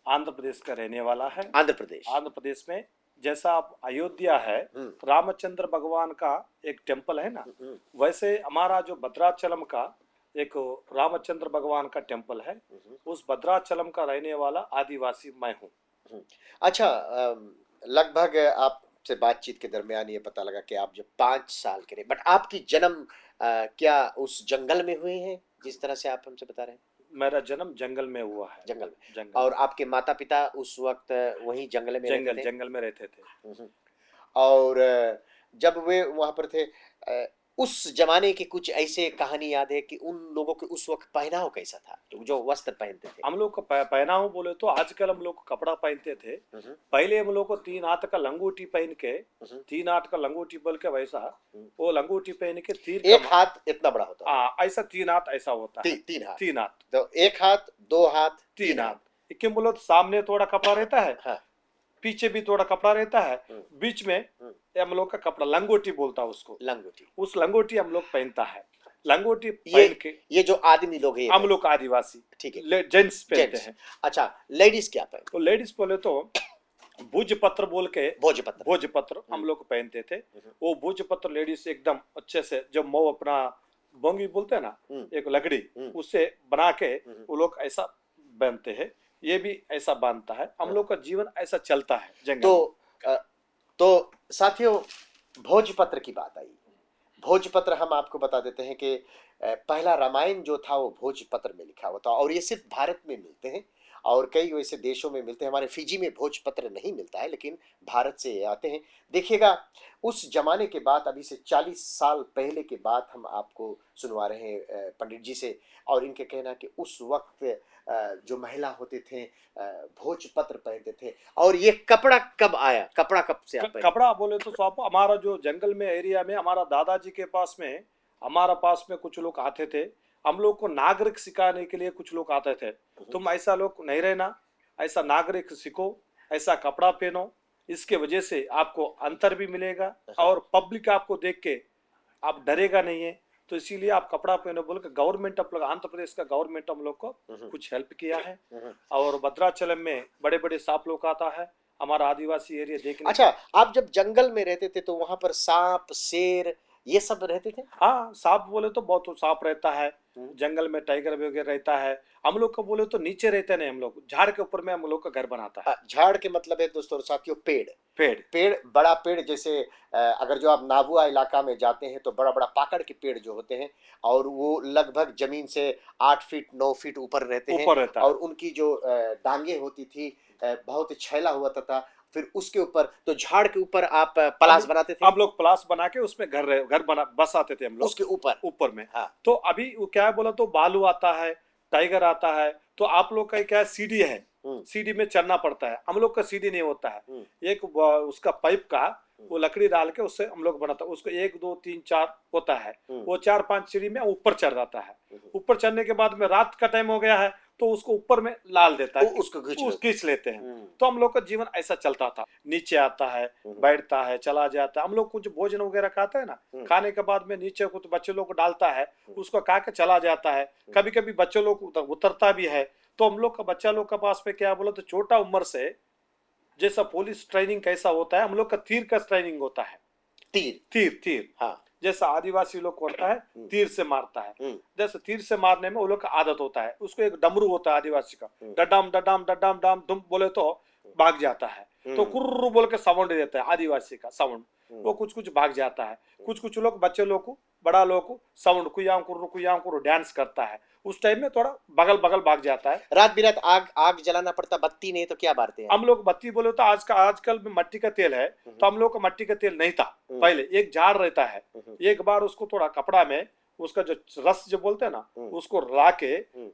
आंध्र प्रदेश का रहने वाला है। आंध्र प्रदेश में जैसा आप अयोध्या है, रामचंद्र भगवान का एक टेम्पल है ना, वैसे हमारा जो भद्राचलम का एक रामचंद्र भगवान का टेम्पल है, उस भद्राचलम का रहने वाला आदिवासी मैं हूँ। अच्छा, लगभग आपसे बातचीत के दरमियान ये पता लगा कि आप जब 5 साल के रहे, बट आपकी जन्म क्या उस जंगल में हुई है, जिस तरह से आप हमसे बता रहे हैं? मेरा जन्म जंगल में हुआ है। जंगल। और आपके माता पिता उस वक्त वहीं जंगल में जंगल में रहते थे। और जब वे वहां पर थे, उस जमाने के कुछ ऐसे कहानी याद है कि उन लोगों के उस वक्त पहनाव कैसा था, जो वस्त्र पहनते थे? हम लोग का पहनावा बोले तो आजकल हम लोग कपड़ा पहनते थे, पहले हम लोग को 3 हाथ का लंगोटी पहन के, 3 हाथ का लंगोटी बोल के वैसा, वो लंगोटी पहन के तीर एक हाथ इतना बड़ा होता है? हाँ, ऐसा 3 हाथ ऐसा होता है। 3 हाथ? 3 हाथ, तो एक हाथ, 2 हाथ, 3 हाथ। क्यों बोलो तो सामने थोड़ा कपड़ा रहता है, हाँ। पीछे भी थोड़ा कपड़ा रहता है, बीच में हम लोग का कपड़ा लंगोटी बोलता है उसको, लंगोटी। उस लंगोटी हम लोग पहनता है। लंगोटी पहन के ये जो आदमी लोग हैं, हम लोग आदिवासी, ठीक है, जेंट्स पहनते जेंट्स। हैं। अच्छा, लेडीज क्या पहनते? तो लेडीज बोले तो भोजपत्र बोल के, भोजपत्र। भोजपत्र हम लोग पहनते थे। वो भोजपत्र लेडीज एकदम अच्छे से, जब मऊ अपना बोंगी बोलते हैं ना, एक लकड़ी, उससे बना के वो लोग ऐसा बांधते हैं। ये भी ऐसा बांधता है। हम लोग का जीवन ऐसा चलता है जंगल में। तो साथियों, भोजपत्र की बात आई। भोजपत्र हम आपको बता देते हैं कि पहला रामायण जो था वो भोजपत्र में लिखा हुआ था, और ये सिर्फ भारत में मिलते हैं और कई वैसे देशों में मिलते हैं। हमारे फिजी में भोजपत्र नहीं मिलता है, लेकिन भारत से ये आते हैं। देखिएगा, उस जमाने के बाद, अभी से 40 साल पहले के बाद हम आपको सुनवा रहे हैं पंडित जी से, और इनके कहना कि उस वक्त जो महिला होते थे भोजपत्र पहनते थे। और ये कपड़ा कब आया? कपड़ा कब से आप पहने? कपड़ा बोले तो सब हमारा जो जंगल में एरिया में, हमारा दादाजी के पास में, हमारा पास में कुछ लोग आते थे। हम लोग को नागरिक सिखाने के लिए कुछ लोग आते थे, तुम ऐसा लोग नहीं रहना, ऐसा नागरिक सीखो, ऐसा कपड़ा पहनो, इसके वजह से आपको अंतर भी मिलेगा और पब्लिक आपको देख के आप डरेगा नहीं है। तो इसीलिए आप कपड़ा पहनो बोल के गवर्नमेंट, हम लोग आंध्र प्रदेश का गवर्नमेंट हम लोग को कुछ हेल्प किया है। और भद्राचलम में बड़े बड़े सांप लोग आता है हमारा आदिवासी एरिया देखने। अच्छा, आप जब जंगल में रहते थे तो वहां पर सांप, शेर ये सब रहते थे? हाँ, सांप बोले तो बहुत सांप रहता है जंगल में, टाइगर वगैरह रहता है। हम लोग को बोले तो नीचे रहते नहीं, हम लोग झाड़ के ऊपर में हम लोग का घर बनाता है। झाड़ के मतलब है दोस्तों और साथियों, पेड़। पेड़, पेड़, बड़ा पेड़, जैसे अगर जो आप नाबुआ इलाका में जाते हैं तो बड़ा बड़ा पाकड़ के पेड़ जो होते हैं, और वो लगभग जमीन से 8 फीट 9 फीट ऊपर रहते हैं, ऊपर रहता है। और उनकी जो डांगे होती थी बहुत छैला हुआ था। फिर उसके ऊपर, तो झाड़ के ऊपर आप पलास बनाते थे? हम लोग प्लास बना के उसमें घर बना बस आते थे हम लोग उसके ऊपर में। हाँ। तो अभी वो क्या है बोला तो भालू आता है, टाइगर आता है, तो आप लोग का क्या सीढ़ी है, सीढ़ी में चढ़ना पड़ता है। हम लोग का सीढ़ी नहीं होता है, एक उसका पाइप का वो लकड़ी डाल के उससे हम लोग बनाता है उसको। 1 2 3 4 होता है, वो 4 5 सीढ़ी में ऊपर चढ़ जाता है। ऊपर चढ़ने के बाद में रात का टाइम हो गया है तो उसको ऊपर में लाल देता है, उसको खींच लेते हैं। तो हम लोग का जीवन ऐसा चलता था, नीचे आता है, बैठता है, चला जाता है। हम लोग कुछ भोजन वगैरह खाता है ना, खाने के बाद में नीचे कुछ बच्चे लोग को डालता है, उसको खा के चला जाता है। कभी कभी बच्चे लोग उतरता भी है। तो हम लोग का बच्चा लोग के पास में क्या बोला तो छोटा उम्र से, जैसा पुलिस ट्रेनिंग कैसा होता है, हम लोग का तीर का ट्रेनिंग होता है। तीर हाँ, जैसा आदिवासी लोग करता है, तीर से मारता है। जैसे तीर से मारने में वो लोग का आदत होता है। उसको एक डमरू होता है आदिवासी का, डडाम डडाम डडाम डाम दुम बोले तो भाग जाता है। तो कुर्रू बोल के साउंड देता है आदिवासी का साउंड, वो कुछ कुछ भाग जाता है। कुछ लोग बच्चे लोग को, बड़ा लोग को साउंड कुयाम कुर्रू डांस करता है। उस टाइम में थोड़ा बगल भाग जाता है। रात बिरात आग जलाना पड़ता, बत्ती नहीं तो क्या बारते हैं? हम लोग बत्ती बोले तो आजकल में मट्टी का तेल है, तो हम लोग का मट्टी का तेल नहीं था। पहले एक जार रहता है, एक बार उसको थोड़ा कपड़ा में उसका जो रस जो बोलते हैं ना, उसको ला के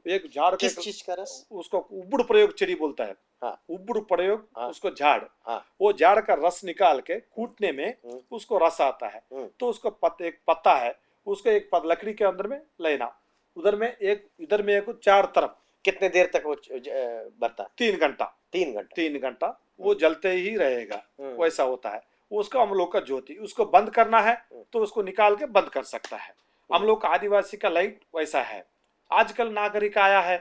एक जार, किस चीज का रस? उसको उबड़ प्रयोग चरी बोलता है। हाँ। उबड़ प्रयोग, हाँ। उसको झाड़, हाँ। वो झाड़ का रस निकाल के कूटने में उसको रस आता है। तो उसको एक पत्ता है, उसको एक लकड़ी के अंदर में लेना, उधर में एक, इधर में एक, 4 तरफ। कितने देर तक वो बरता? 3 घंटा। 3 घंटा वो जलते ही रहेगा, वैसा होता है। उसका हम लोग का ज्योति, उसको बंद करना है तो उसको निकाल के बंद कर सकता है। हम लोग का आदिवासी का लाइट वैसा है। आजकल नागरिक आया है,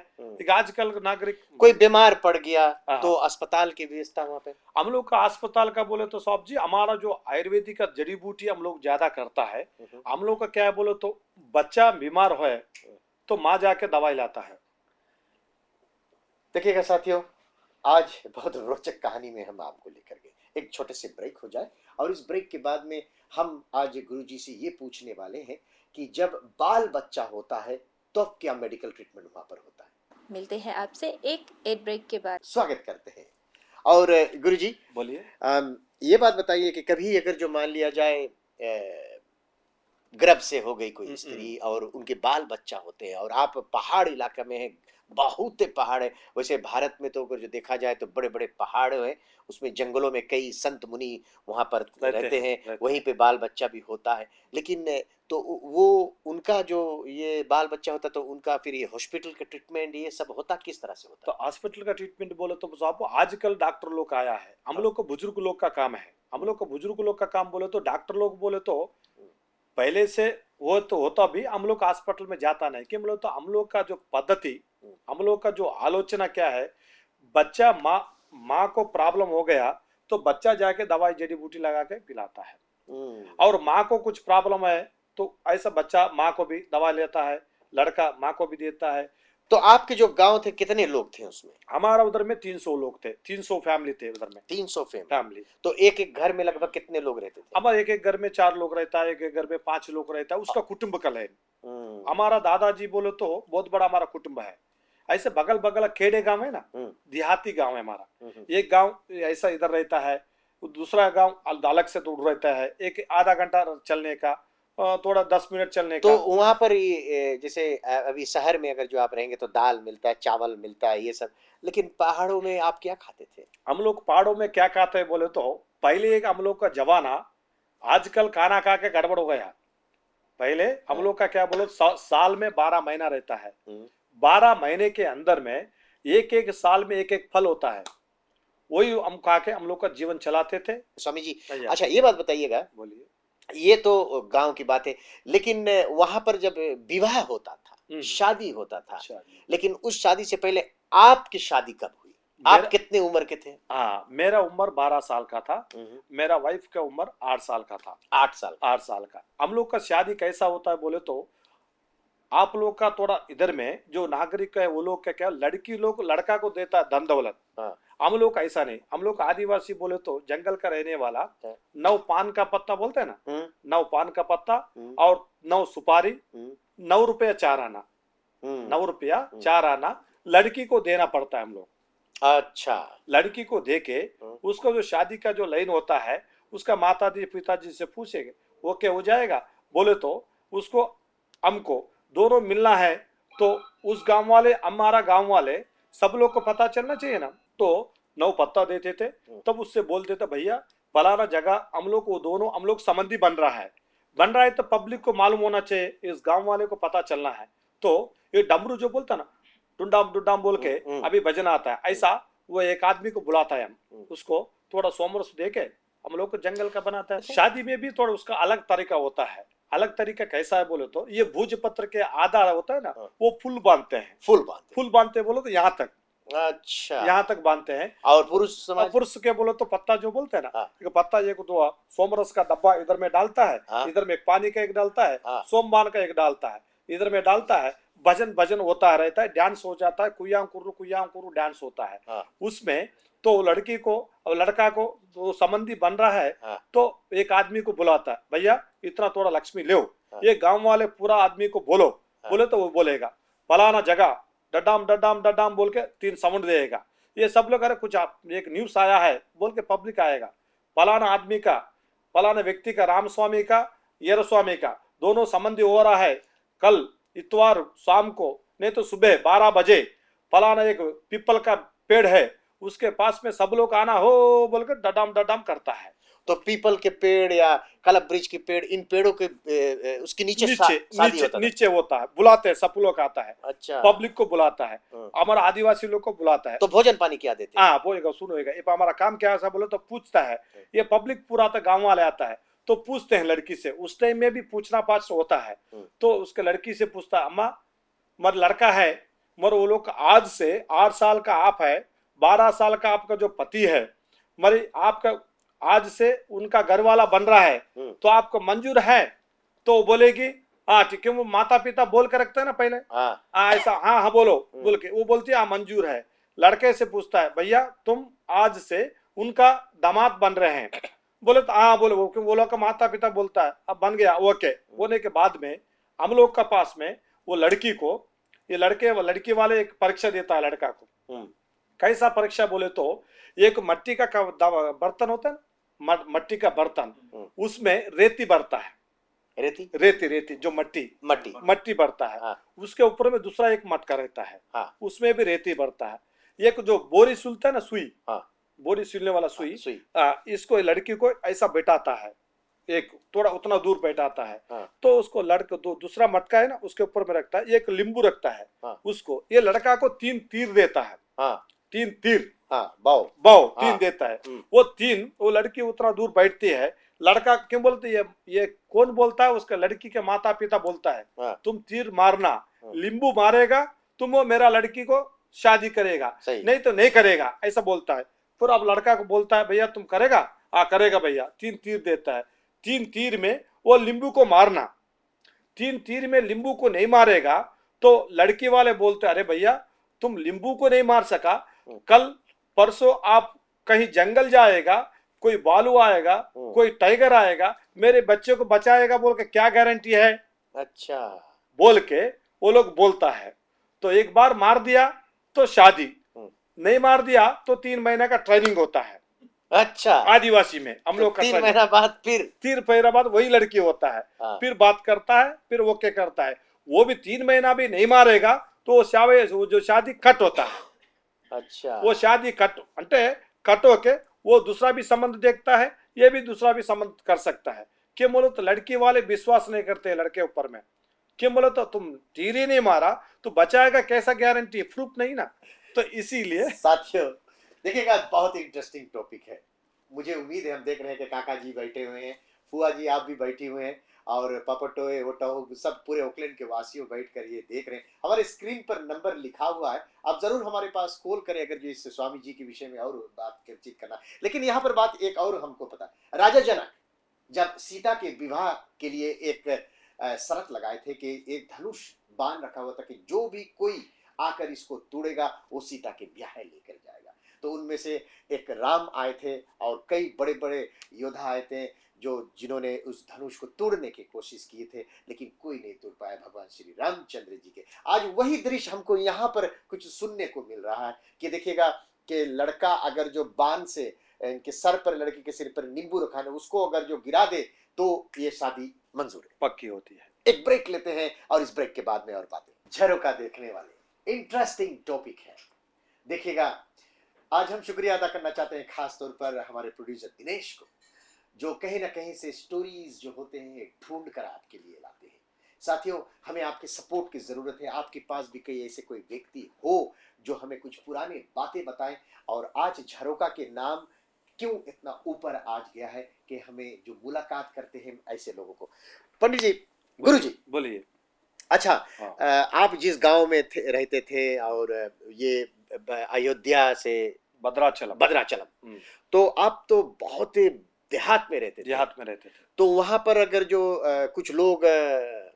आजकल नागरिक कोई बीमार पड़ गया तो अस्पताल की व्यवस्था वहाँ पे? हम लोग का अस्पताल का बोले तो साहब जी, हमारा जो आयुर्वेदिक का जड़ी बूटी हम लोग ज्यादा करता है। हम लोग का क्या बोले तो बच्चा बीमार हो तो माँ जाके दवाई लाता है। देखिएगा साथियों, आज बहुत रोचक कहानी में हम आपको लेकर गए। एक छोटे से ब्रेक हो जाए, और इस ब्रेक के बाद में हम आज गुरुजी से ये पूछने वाले हैं कि जब बाल बच्चा होता है तो क्या मेडिकल ट्रीटमेंट वहां पर होता है। मिलते हैं आपसे एक एड ब्रेक के बाद। स्वागत करते हैं। और गुरुजी बोलिए। ये बात बताइए कि कभी अगर जो मान लिया जाए गर्भ से हो गई कोई स्त्री और उनके बाल बच्चा होते हैं, और आप पहाड़ इलाके में हैं, बहुत पहाड़ है। वैसे भारत में तो अगर जो देखा जाए तो बड़े बड़े पहाड़ हैं, उसमें जंगलों में कई संत मुनि वहां पर रहते हैं, वहीं पे बाल बच्चा भी होता है। लेकिन तो वो उनका जो ये बाल बच्चा होता, तो उनका फिर ये हॉस्पिटल का ट्रीटमेंट ये सब होता किस तरह से होता? तो हॉस्पिटल का ट्रीटमेंट बोले तो आपको आजकल डॉक्टर लोग आया है, हम लोग को बुजुर्ग लोग का काम है। हम लोग को बुजुर्ग लोग का काम बोले तो डॉक्टर लोग बोले तो पहले से वो तो होता भी, हम लोग हॉस्पिटल में जाता नहीं कि हम लोग, तो हम लोग का जो पद्धति, हम लोग का जो आलोचना क्या है, बच्चा माँ को प्रॉब्लम हो गया तो बच्चा जाके दवाई जड़ी बूटी लगा के पिलाता है, और माँ को कुछ प्रॉब्लम है तो ऐसा बच्चा माँ को भी दवा लेता है, लड़का माँ को भी देता है। तो आपके जो गांव थे कितने लोग थे उसमें? हमारा उधर में 300 लोग थे, 300 फैमिली थे उधर में। 300 फैमिली। तो एक एक घर में लगभग कितने लोग रहते थे? हमारे एक एक घर में 4 लोग रहता है, एक एक घर में 5 लोग रहता है, उसका कुटुंब कल है। हमारा दादाजी बोलो तो बहुत बड़ा हमारा कुटुंब है। ऐसे बगल बगल खेड़े गांव है ना, देहाती गांव है हमारा। एक गांव ऐसा इधर रहता है, दूसरा गांव अलग से दूर रहता है, एक आधा घंटा चलने का, थोड़ा 10 मिनट चलने तो का। वहां पर जैसे अभी शहर में अगर जो आप रहेंगे तो दाल मिलता है, चावल मिलता है, ये सब, लेकिन पहाड़ों में आप क्या खाते थे? हम लोग पहाड़ों में क्या खाते हैं बोले तो पहले एक हम लोग का जमाना, आजकल खाना खा के गड़बड़ हो गया। पहले हम लोग का क्या बोलो, साल में 12 महीना रहता है, 12 महीने के अंदर में एक एक साल में एक एक फल होता है, वही हम खा के हम लोग का जीवन चलाते थे। स्वामी जी, अच्छा ये बात बताइएगा, बोलिए। ये तो गांव की बात है, लेकिन वहां पर जब विवाह होता था, शादी होता था, लेकिन उस शादी से पहले आपकी शादी कब हुई? आप कितने उम्र के थे? हाँ, मेरा उम्र 12 साल का था, मेरा वाइफ का उम्र 8 साल का था। 8 साल का। हम लोग का शादी कैसा होता है बोले तो, आप लोग का थोड़ा इधर में जो नागरिक है वो लोग का क्या, लड़की लोग लड़का को देता है धन दौलत। हम लोग का ऐसा नहीं, हम लोग आदिवासी बोले तो जंगल का रहने वाला, 9 पान का पत्ता बोलते हैं ना, 9 पान का पत्ता और 9 सुपारी, 9 रुपया 4 आना, 9 रुपया 4 आना लड़की को देना पड़ता है हम लोग। अच्छा, लड़की को देके उसको जो शादी का जो लाइन होता है, उसका माता जी पिताजी से पूछेंगे, वो क्या हो जाएगा बोले तो उसको हमको दोनों मिलना है, तो उस गांव वाले, हमारा गांव वाले सब लोग को पता चलना चाहिए ना, तो 9 पत्ता देते थे। तब उससे बोलते थे भैया फलाना जगह हम लोग को दोनों हम लोग संबंधी बन रहा है, तो पब्लिक को मालूम होना चाहिए, इस गांव वाले को पता चलना है। तो ये डमरू जो बोलता ना, डुंडाम डुंडाम बोल के अभी भजन आता है, ऐसा वो एक आदमी को बुलाता है, हम उसको थोड़ा सोमरस दे के हम लोग को जंगल का बनाता है। शादी में भी थोड़ा उसका अलग तरीका होता है। अलग तरीका कैसा है बोले तो, ये भूज पत्र के आधार होता है ना, वो फूल बांधते हैं, फूल बांधते बोलो तो यहाँ तक, अच्छा यहाँ तक बांधते हैं। और पुरुष के बोलो तो पत्ता जो बोलते हैं ना, एक पत्ता एक दो सोमरस का डब्बा इधर में डालता है, इधर में पानी का एक डालता है, सोमवार का एक डालता है, इधर में डालता है, भजन होता रहता है, डांस हो जाता है, कुयाम कुरु डांस होता है। उसमें तो लड़की को और लड़का को तो संबंधी बन रहा है, तो एक आदमी को बुलाता है, भैया इतना थोड़ा लक्ष्मी ले, ये गांव वाले पूरा आदमी को बोलो, बोले तो वो बोलेगा फलाना जगह डडाम डडाम डडाम बोल के 3 साउंड देगा। ये सब लोग, अरे कुछ एक न्यूज आया है बोल के पब्लिक आएगा, फलाना आदमी का, फलाना व्यक्ति का, राम स्वामी का, येर स्वामी का दोनों संबंधी हो रहा है, कल इतवार शाम को नहीं तो सुबह 12 बजे फलाना एक पीपल का पेड़ है, उसके पास में सब लोग आना हो बोलकर डडाम डडाम करता है। तो पीपल के पेड़ या कलप वृक्ष के पेड़, इन पेड़ों के उसके नीचे होता है, बुलाते हैं, सब लोग आता है। अच्छा, पब्लिक को बुलाता है, हमारा आदिवासी लोग को बुलाता है। तो भोजन पानी क्या देते हैं? हाँ बोलेगा, सुनोगा, ये हमारा काम क्या है बोलो तो पूछता है, ये पब्लिक पूरा था गाँव वाले आता है तो पूछते हैं लड़की से, उस टाइम में भी पूछना पाछ होता है, तो उसके लड़की से पूछता है, अम्मा मर लड़का है, मर वो लोग आज से 8 साल का आप है, 12 साल का आपका जो पति है, मरी आपका आज से उनका घर वाला बन रहा है, तो आपको मंजूर है? तो बोलेगी हाँ ठीक है, वो माता पिता बोल के रखते हैं ना पहले, ऐसा हाँ बोलो बोल के वो बोलती है हाँ मंजूर है। लड़के से पूछता है, भैया तुम आज से उनका दामाद बन रहे हैं? बोले तो हाँ बोले, वो लोग का माता पिता बोलता है अब बन गया, ओके। होने के बाद में हम लोग का पास में वो लड़की को, ये लड़की वाले एक परीक्षा देता है लड़का को। कैसा परीक्षा बोले तो, एक मट्टी का बर्तन होता है ना, मट्टी का बर्तन, उसमें रेती भरता है, रेती रेती जो मट्टी बढ़ता है, हाँ। उसके ऊपर में दूसरा एक मटका रहता है, हाँ। उसमें भी रेती बढ़ता है। एक जो बोरी सुलता है ना, सुई, हाँ। बोरी सिलने वाला सुई, सुई। इसको लड़की को ऐसा बैठाता है, एक थोड़ा उतना दूर बैठाता है, हाँ। तो उसको लड़का दूसरा मटका है ना उसके ऊपर में रखता है, एक नींबू रखता है, हाँ। उसको ये लड़का को 3 तीर देता है, हाँ। 3 तीर, हाँ, बाव 3 हाँ। देता है। वो लड़की उतना दूर बैठती है, लड़का क्यों बोलते है, ये कौन बोलता है, उसका लड़की के माता पिता बोलता है, हाँ। तुम तीर मारना, नींबू मारेगा तुम वो मेरा लड़की को शादी करेगा, नहीं तो नहीं करेगा, ऐसा बोलता है। फिर अब लड़का को बोलता है भैया तुम करेगा, हाँ करेगा भैया, 3 तीर देता है। 3 तीर में वो नींबू को मारना, 3 तीर में नींबू को नहीं मारेगा तो लड़की वाले बोलते अरे भैया तुम नींबू को नहीं मार सका, कल परसों आप कहीं जंगल जाएगा, कोई भालू आएगा, कोई टाइगर आएगा, मेरे बच्चे को बचाएगा बोल के क्या गारंटी है, अच्छा बोल के वो लोग बोलता है। तो एक बार मार दिया तो शादी, नहीं मार दिया तो 3 महीने का ट्रेनिंग होता है। अच्छा, आदिवासी में हम लोग का 3 महीना बाद फिर 3 महीना बाद वही लड़की होता है, हाँ। फिर बात करता है, फिर वो क्या करता है, वो भी 3 महीना भी नहीं मारेगा तो वो जो शादी कट होता है। अच्छा, वो शादी कट होके वो दूसरा भी संबंध देखता है, ये भी दूसरा भी संबंध कर सकता है। क्यों बोलो तो लड़की वाले विश्वास नहीं करते लड़के ऊपर में, क्यों बोलो तो तुम तीर ही नहीं मारा तो बचाएगा कैसा, गारंटी प्रूफ नहीं ना, तो इसीलिए। साथियों देखिएगा बहुत इंटरेस्टिंग टॉपिक है, मुझे उम्मीद है हम देख रहे हैं कि काका जी बैठे हुए हैं, फुआ जी आप भी बैठी हुए हैं, और पापटोए ओटाओ सब पूरे ओकलैंड के वासियों बैठ कर ये देख रहे हैं। हमारे स्क्रीन पर नंबर लिखा हुआ है, आप जरूर हमारे पास कॉल करें अगर जो इस स्वामी जी के विषय में और बातचीत करना। लेकिन यहाँ पर बात एक और हमको पता, राजा जनक जब सीता के विवाह के लिए एक शर्त लगाए थे कि एक धनुष बांध रखा हुआ था कि जो भी कोई आकर इसको तोड़ेगा वो सीता के ब्याह लेकर जाएगा, तो उनमें से एक राम आए थे और कई बड़े बड़े योद्धा आए थे जिन्होंने उस धनुष को तोड़ने की कोशिश की थे, लेकिन कोई नहीं तोड़ पाया भगवान श्री रामचंद्र जी के। आज वही दृश्य हमको यहाँ पर कुछ सुनने को मिल रहा है कि देखिएगा कि लड़का अगर जो बाण से इनके सर पर, लड़की के सिर पर नींबू रखा है, उसको अगर जो गिरा दे तो ये शादी मंजूर है, पक्की होती है। एक ब्रेक लेते हैं और इस ब्रेक के बाद में और बातें। झरोका देखने वाले इंटरेस्टिंग टॉपिक है, देखिएगा आज हम शुक्रिया अदा करना चाहते हैं खास तौर पर हमारे प्रोड्यूसर दिनेश को, जो कहीं ना कहीं से स्टोरीज जो होते हैं ढूंढ कर आपके लिए लाते हैं। साथियों हमें आपके सपोर्ट की जरूरत है, आपके पास भी कई ऐसे कोई व्यक्ति हो जो हमें कुछ पुराने बातें बताएं, और आज झरोका के नाम क्यों इतना ऊपर आज गया है कि हमें जो मुलाकात करते हैं ऐसे लोगों को। पंडित जी, गुरु जी बोलिए। अच्छा, आप जिस गांव में रहते थे और ये अयोध्या से भद्राचलम, तो आप तो बहुत देहात में रहते थे, तो वहां पर अगर जो कुछ लोग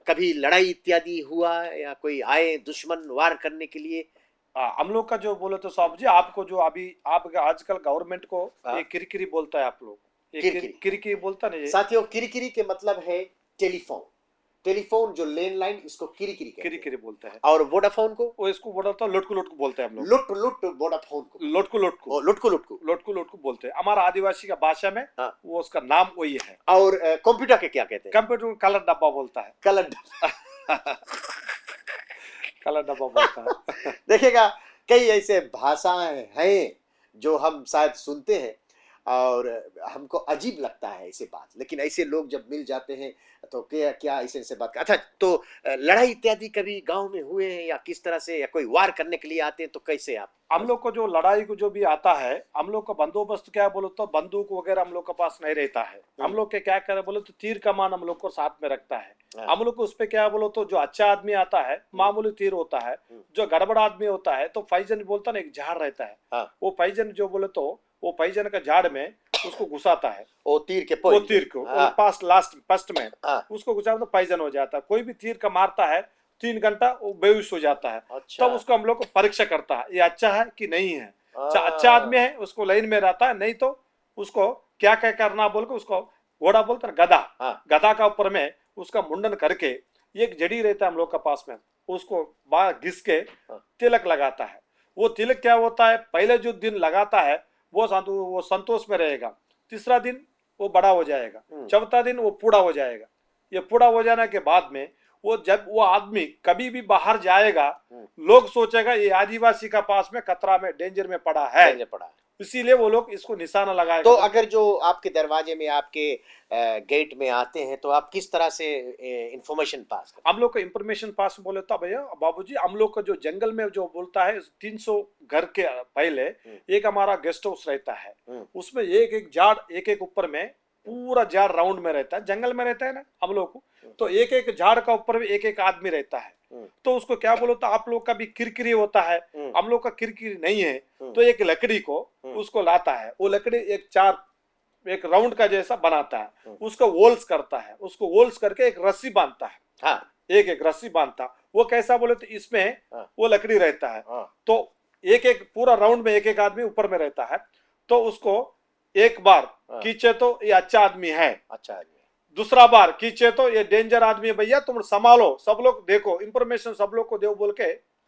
कभी लड़ाई इत्यादि हुआ या कोई आए दुश्मन वार करने के लिए? हम लोग का जो बोले तो साहब जी, आपको जो अभी आप आजकल गवर्नमेंट को ये किरकिरी बोलता है, आप लोग किरकिरी बोलता नहीं। साथियों किरकिरी के मतलब है टेलीफोन, टेलीफोन जो लैंडलाइन इसको किरकिरी बोलता है, और वोडाफोन को वो इसको बोलता है लोटकू बोलते हैं हम लोग। वोडाफोन को लोटकू बोलते हैं हमारा आदिवासी का भाषा में। वो उसका नाम वही है। और कंप्यूटर के क्या कहते हैं? कंप्यूटर को कलर डब्बा बोलता है। कलर डब्बा बोलता है। देखिएगा कई ऐसे भाषाएं हैं जो हम शायद सुनते हैं और हमको अजीब लगता है ऐसे बात, लेकिन ऐसे लोग जब मिल जाते हैं तो क्या ऐसे बात। अच्छा, तो लड़ाई इत्यादि कभी गांव में हुए हैं या किस तरह से, या कोई वार करने के लिए आते हैं तो कैसे आप? हम लोग को जो लड़ाई को जो भी आता है, हम लोग का बंदोबस्त क्या बोलो तो बंदूक वगैरह हम लोग के पास नहीं रहता है। हम लोग के क्या करे बोलो तो तीर कमान हम लोग को साथ में रखता है। हम लोग को उस पे क्या बोलो तो जो अच्छा आदमी आता है मामूली तीर होता है, जो गड़बड़ आदमी होता है तो फैजन बोलता ना, एक झाड़ रहता है, वो फैजन जो बोले तो वो फैजन का झाड़ में उसको घुसाता है, वो तीर को पास लास्ट फर्स्ट में उसको घुसा तो फैजन हो जाता है। कोई भी तीर का मारता है 3 घंटा वो बेहोश हो जाता है। अच्छा। तब उसको हम लोग को परीक्षा करता है, ये अच्छा है कि नहीं है। अच्छा आदमी है उसको लाइन में रहता है, नहीं तो उसको क्या क्या करना बोल के उसको घोड़ा बोलते हैं गधा, गधा का ऊपर में उसका मुंडन करके एक जड़ी रहता है हम लोग का पास में, उसको बाहर घिस के तिलक लगाता है। वो तिलक क्या होता है, पहले जो दिन लगाता है वो संतोष में रहेगा, तीसरा दिन वो बड़ा हो जाएगा, चौथा दिन वो पूरा हो जाएगा। ये पूरा हो जाने के बाद में वो जब वो आदमी कभी भी बाहर जाएगा, लोग सोचेगा ये आदिवासी का पास में खतरा में, डेंजर में पड़ा है, डेंजर पड़ा है। इसीलिए वो लोग इसको निशाना लगाएगा। तो अगर जो आपके दरवाजे में, आपके गेट में आते हैं, तो आप किस तरह से इंफॉर्मेशन पास करते हम लोग का इंफॉर्मेशन पास बोले तो भैया बाबूजी, हम लोग का जो जंगल में जो बोलता है 300 घर के पहले एक हमारा गेस्ट हाउस रहता है, उसमें एक एक झाड़, एक एक ऊपर में पूरा झाड़ राउंड में रहता है, जंगल में रहता है ना हम लोग को, तो एक एक झाड़ का ऊपर भी एक एक आदमी रहता है। तो उसको क्या बोलो, तो आप लोग का भी किरकिरी होता है, हम लोग का किरकिरी नहीं है, तो एक लकड़ी को उसको लाता है, वो लकड़ी एक राउंड का जैसा बनाता है, उसको वोल्स करता है, उसको वोल्स करके एक रस्सी बांधता है। हाँ, एक एक रस्सी बांधता, वो कैसा बोले तो इसमें वो लकड़ी रहता है, तो एक एक पूरा राउंड में एक एक आदमी ऊपर में रहता है, तो उसको एक बार खींचे तो ये अच्छा आदमी है, अच्छा आदमी, दूसरा बार खींचे तो ये डेंजर आदमी है, भैया तुम संभालो, सब लोग देखो, इंफॉर्मेशन सब लोग को दो बोल के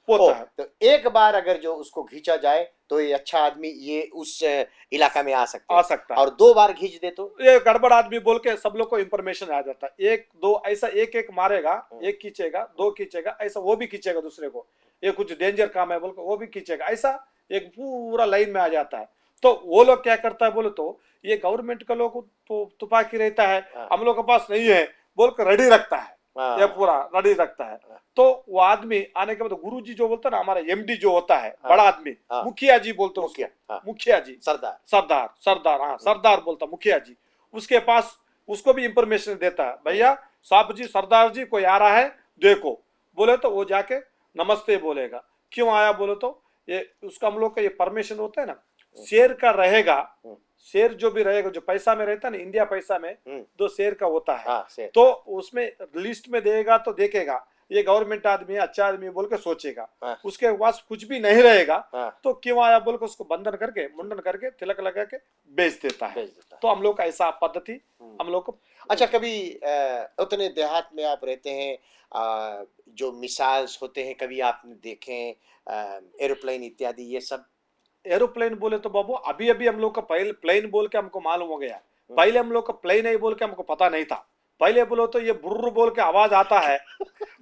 होता है। तो एक बार अगर जो उसको खींचा जाए तो ये अच्छा आदमी ये उस इलाका में आ सकता है, और 2 बार खींच दे तो ये गड़बड़ आदमी बोल के सब लोग को इंफॉर्मेशन आ जाता है। 1 2 ऐसा एक एक मारेगा, एक खींचेगा, 2 खींचेगा, ऐसा वो भी खींचेगा दूसरे को, ये कुछ डेंजर काम है बोल के वो भी खींचेगा, ऐसा एक पूरा लाइन में आ जाता है। तो वो लोग क्या करता है बोले तो, ये गवर्नमेंट का लोग तो तुपाकी रहता है, हम लोग के पास नहीं है बोल कर रेडी रखता है, ये पूरा रेडी रखता है। तो वो आदमी आने के बाद गुरुजी जो बोलता है ना, हमारा एमडी जो होता है, बड़ा आदमी, मुखिया जी बोलते हैं, मुखिया जी, सरदार, हाँ सरदार बोलता मुखिया जी, उसके पास उसको भी इंफॉर्मेशन देता है, भैया साहब जी, सरदार जी कोई आ रहा है देखो, बोले तो वो जाके नमस्ते बोलेगा, क्यों आया बोले तो ये उसका हम लोग का ये परमिशन होता है ना, शेर का रहेगा, शेर जो भी रहेगा, जो पैसा में रहता है ना, इंडिया पैसा में 2 शेर का होता है, तो उसमें लिस्ट में देगा तो देखेगा ये गवर्नमेंट आदमी है, अच्छा आदमी बोल के सोचेगा, उसके पास कुछ भी नहीं रहेगा तो क्यों आया बोल के उसको बंधन करके, मुंडन करके, तिलक लगा के बेच देता है। तो हम लोग का ऐसा पद्धति हम लोग को। अच्छा, कभी उतने देहात में आप रहते हैं, जो मिसाइल्स होते हैं कभी आपने देखे एरोप्लेन इत्यादि, ये सब? एरोप्लेन बोले तो बाबू अभी अभी हम लोग का पहले प्लेन बोल के हमको मालूम हो गया, पहले हम लोग का प्लेन है बोल के हमको पता नहीं था। पहले बोलो तो ये बुर्र बोल के आवाज आता है,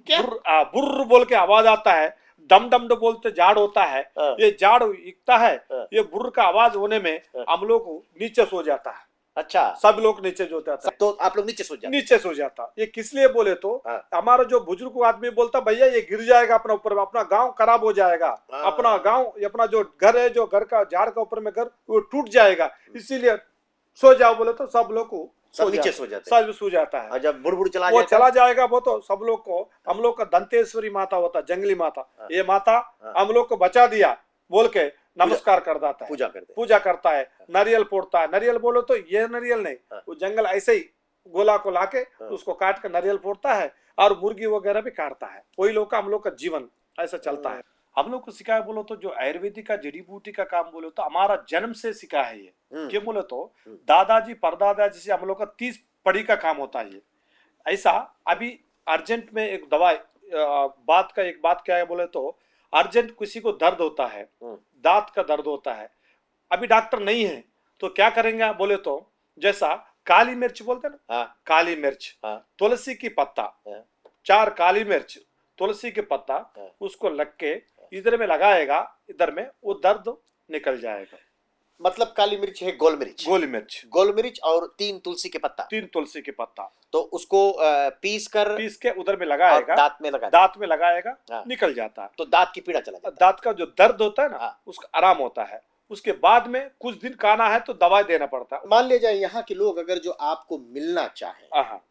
बुर्र बोल के आवाज आता है, डम डम बोलते झाड़ होता है, ये झाड़ इकता है, ये बुर्र का आवाज होने में हम लोग नीचे सो जाता है। अच्छा, सब लोग नीचे जो जाता है, तो आप लोग नीचे सो जाता। ये किस लिए बोले तो हमारा जो बुजुर्ग आदमी बोलता, भैया ये गिर जाएगा अपना ऊपर, अपना गांव खराब हो जाएगा, अपना गांव, अपना जो घर है, जो घर का झाड़ का ऊपर में घर, वो टूट जाएगा, इसीलिए सो जाओ बोले तो सब लोग को नीचे सो जाते हैं। सब सो जाता है। और जब बुड़ चला जाएगा वो तो सब लोग को, हम लोग का दंतेश्वरी माता होता, जंगली माता, ये माता हम लोग को बचा दिया बोल के नमस्कार कर देता है, पूजा करता है, नारियल फोड़ता है। नारियल बोलो तो ये नारियल नहीं, वो जंगल ऐसे ही गोला को लाके उसको काट कर नारियल फोड़ता है, और मुर्गी वगैरह भी काटता है। वही लोग का, हम लोग का जीवन ऐसा चलता है। हम लोग को सिखाया बोलो तो जो आयुर्वेदिक का जड़ी बूटी का काम बोलो तो हमारा जन्म से सीखा है ये। क्यों बोले तो दादाजी परदादाजी से हम लोग का 30 पढ़ी का काम होता है ये। ऐसा अभी अर्जेंट में एक दवाई बात क्या है बोले तो, अर्जेंट किसी को दर्द होता है, दांत का दर्द होता है, अभी डॉक्टर नहीं है तो क्या करेंगे बोले तो, जैसा काली मिर्च बोलते हैं ना, काली मिर्च, तुलसी की पत्ता, 4 काली मिर्च, तुलसी के पत्ता, उसको लग के इधर में लगाएगा, इधर में वो दर्द निकल जाएगा। मतलब काली मिर्च है गोल मिर्च और 3 तुलसी के पत्ता, तो उसको पीस के उधर में लगाएगा, दांत में लगाएगा, निकल जाता है। तो दांत की पीड़ा चला जाता है, दांत का जो दर्द होता है ना, उसका आराम होता है। उसके बाद में कुछ दिन खाना है तो दवाई देना पड़ता है। मान ले जाए यहाँ के लोग अगर जो आपको मिलना चाहे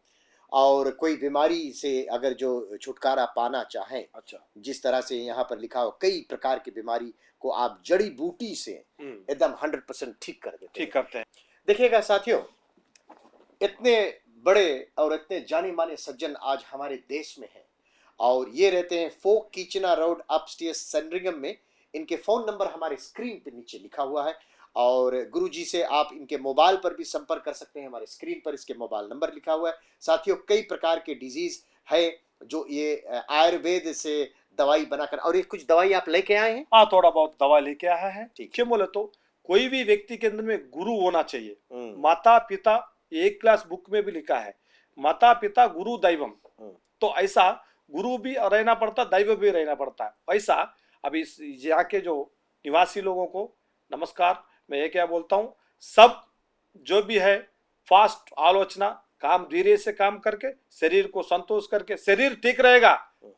और कोई बीमारी से अगर जो छुटकारा पाना चाहें, अच्छा, जिस तरह से यहाँ पर लिखा हो, कई प्रकार की बीमारी को आप जड़ी बूटी से एकदम 100% ठीक करते हैं। देखिएगा साथियों, इतने बड़े और इतने जाने माने सज्जन आज हमारे देश में हैं, और ये रहते हैं फोक कीचना रोड, अपस्टेयर्स, सैंडरिंघम में। इनके फोन नंबर हमारे स्क्रीन पे नीचे लिखा हुआ है, और गुरुजी से आप इनके मोबाइल पर भी संपर्क कर सकते हैं। हमारे स्क्रीन पर इसके मोबाइल नंबर लिखा हुआ है। साथियों, कई प्रकार के डिजीज है जो ये आयुर्वेद से दवाई बनाकर, और ये कुछ दवाई आप लेके आए हैं? हाँ, थोड़ा बहुत दवा लेके आया है। क्यों बोले तो कोई भी व्यक्ति के अंदर में गुरु होना चाहिए। माता पिता, एक क्लास बुक में भी लिखा है, माता पिता गुरु दैवम, तो ऐसा गुरु भी रहना पड़ता, दैव भी रहना पड़ता है। ऐसा अभी यहाँ के जो निवासी लोगों को नमस्कार, मैं ये क्या बोलता हूँ, सब जो भी है फास्ट आलोचना, काम धीरे से काम करके शरीर को संतोष करके, शरीर ठीक रहेगा,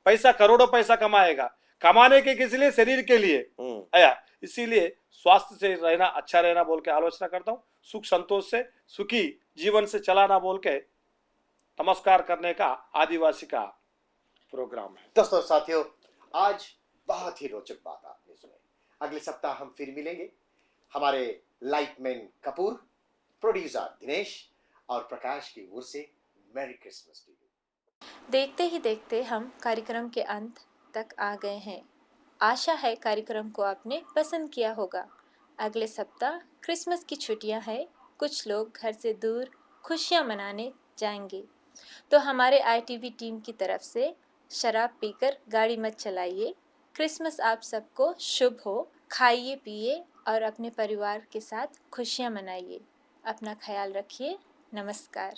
पैसा करोड़ों पैसा कमाएगा, कमाने के किस लिए, शरीर के लिए आया, इसीलिए स्वास्थ्य से रहना, अच्छा रहना बोल के आलोचना करता हूँ। सुख संतोष से सुखी जीवन से चलाना बोल के नमस्कार करने का आदिवासी का प्रोग्राम है। दोस्तों साथियों, आज बहुत ही रोचक बात आपने सुनी। अगले सप्ताह हम फिर मिलेंगे। हमारे लाइटमैन कपूर, प्रोड्यूसर दिनेश और प्रकाश की ओर से मैरी क्रिसमस टू यू। देखते ही देखते हम कार्यक्रम के अंत तक आ गए हैं। आशा है कार्यक्रम को आपने पसंद किया होगा। अगले सप्ताह क्रिसमस की छुट्टियां हैं, कुछ लोग घर से दूर खुशियां मनाने जाएंगे, तो हमारे ITV टीम की तरफ से शराब पीकर गाड़ी मत चलाइए। क्रिसमस आप सबको शुभ हो, खाइए पिए और अपने परिवार के साथ खुशियां मनाइए। अपना ख्याल रखिए। नमस्कार।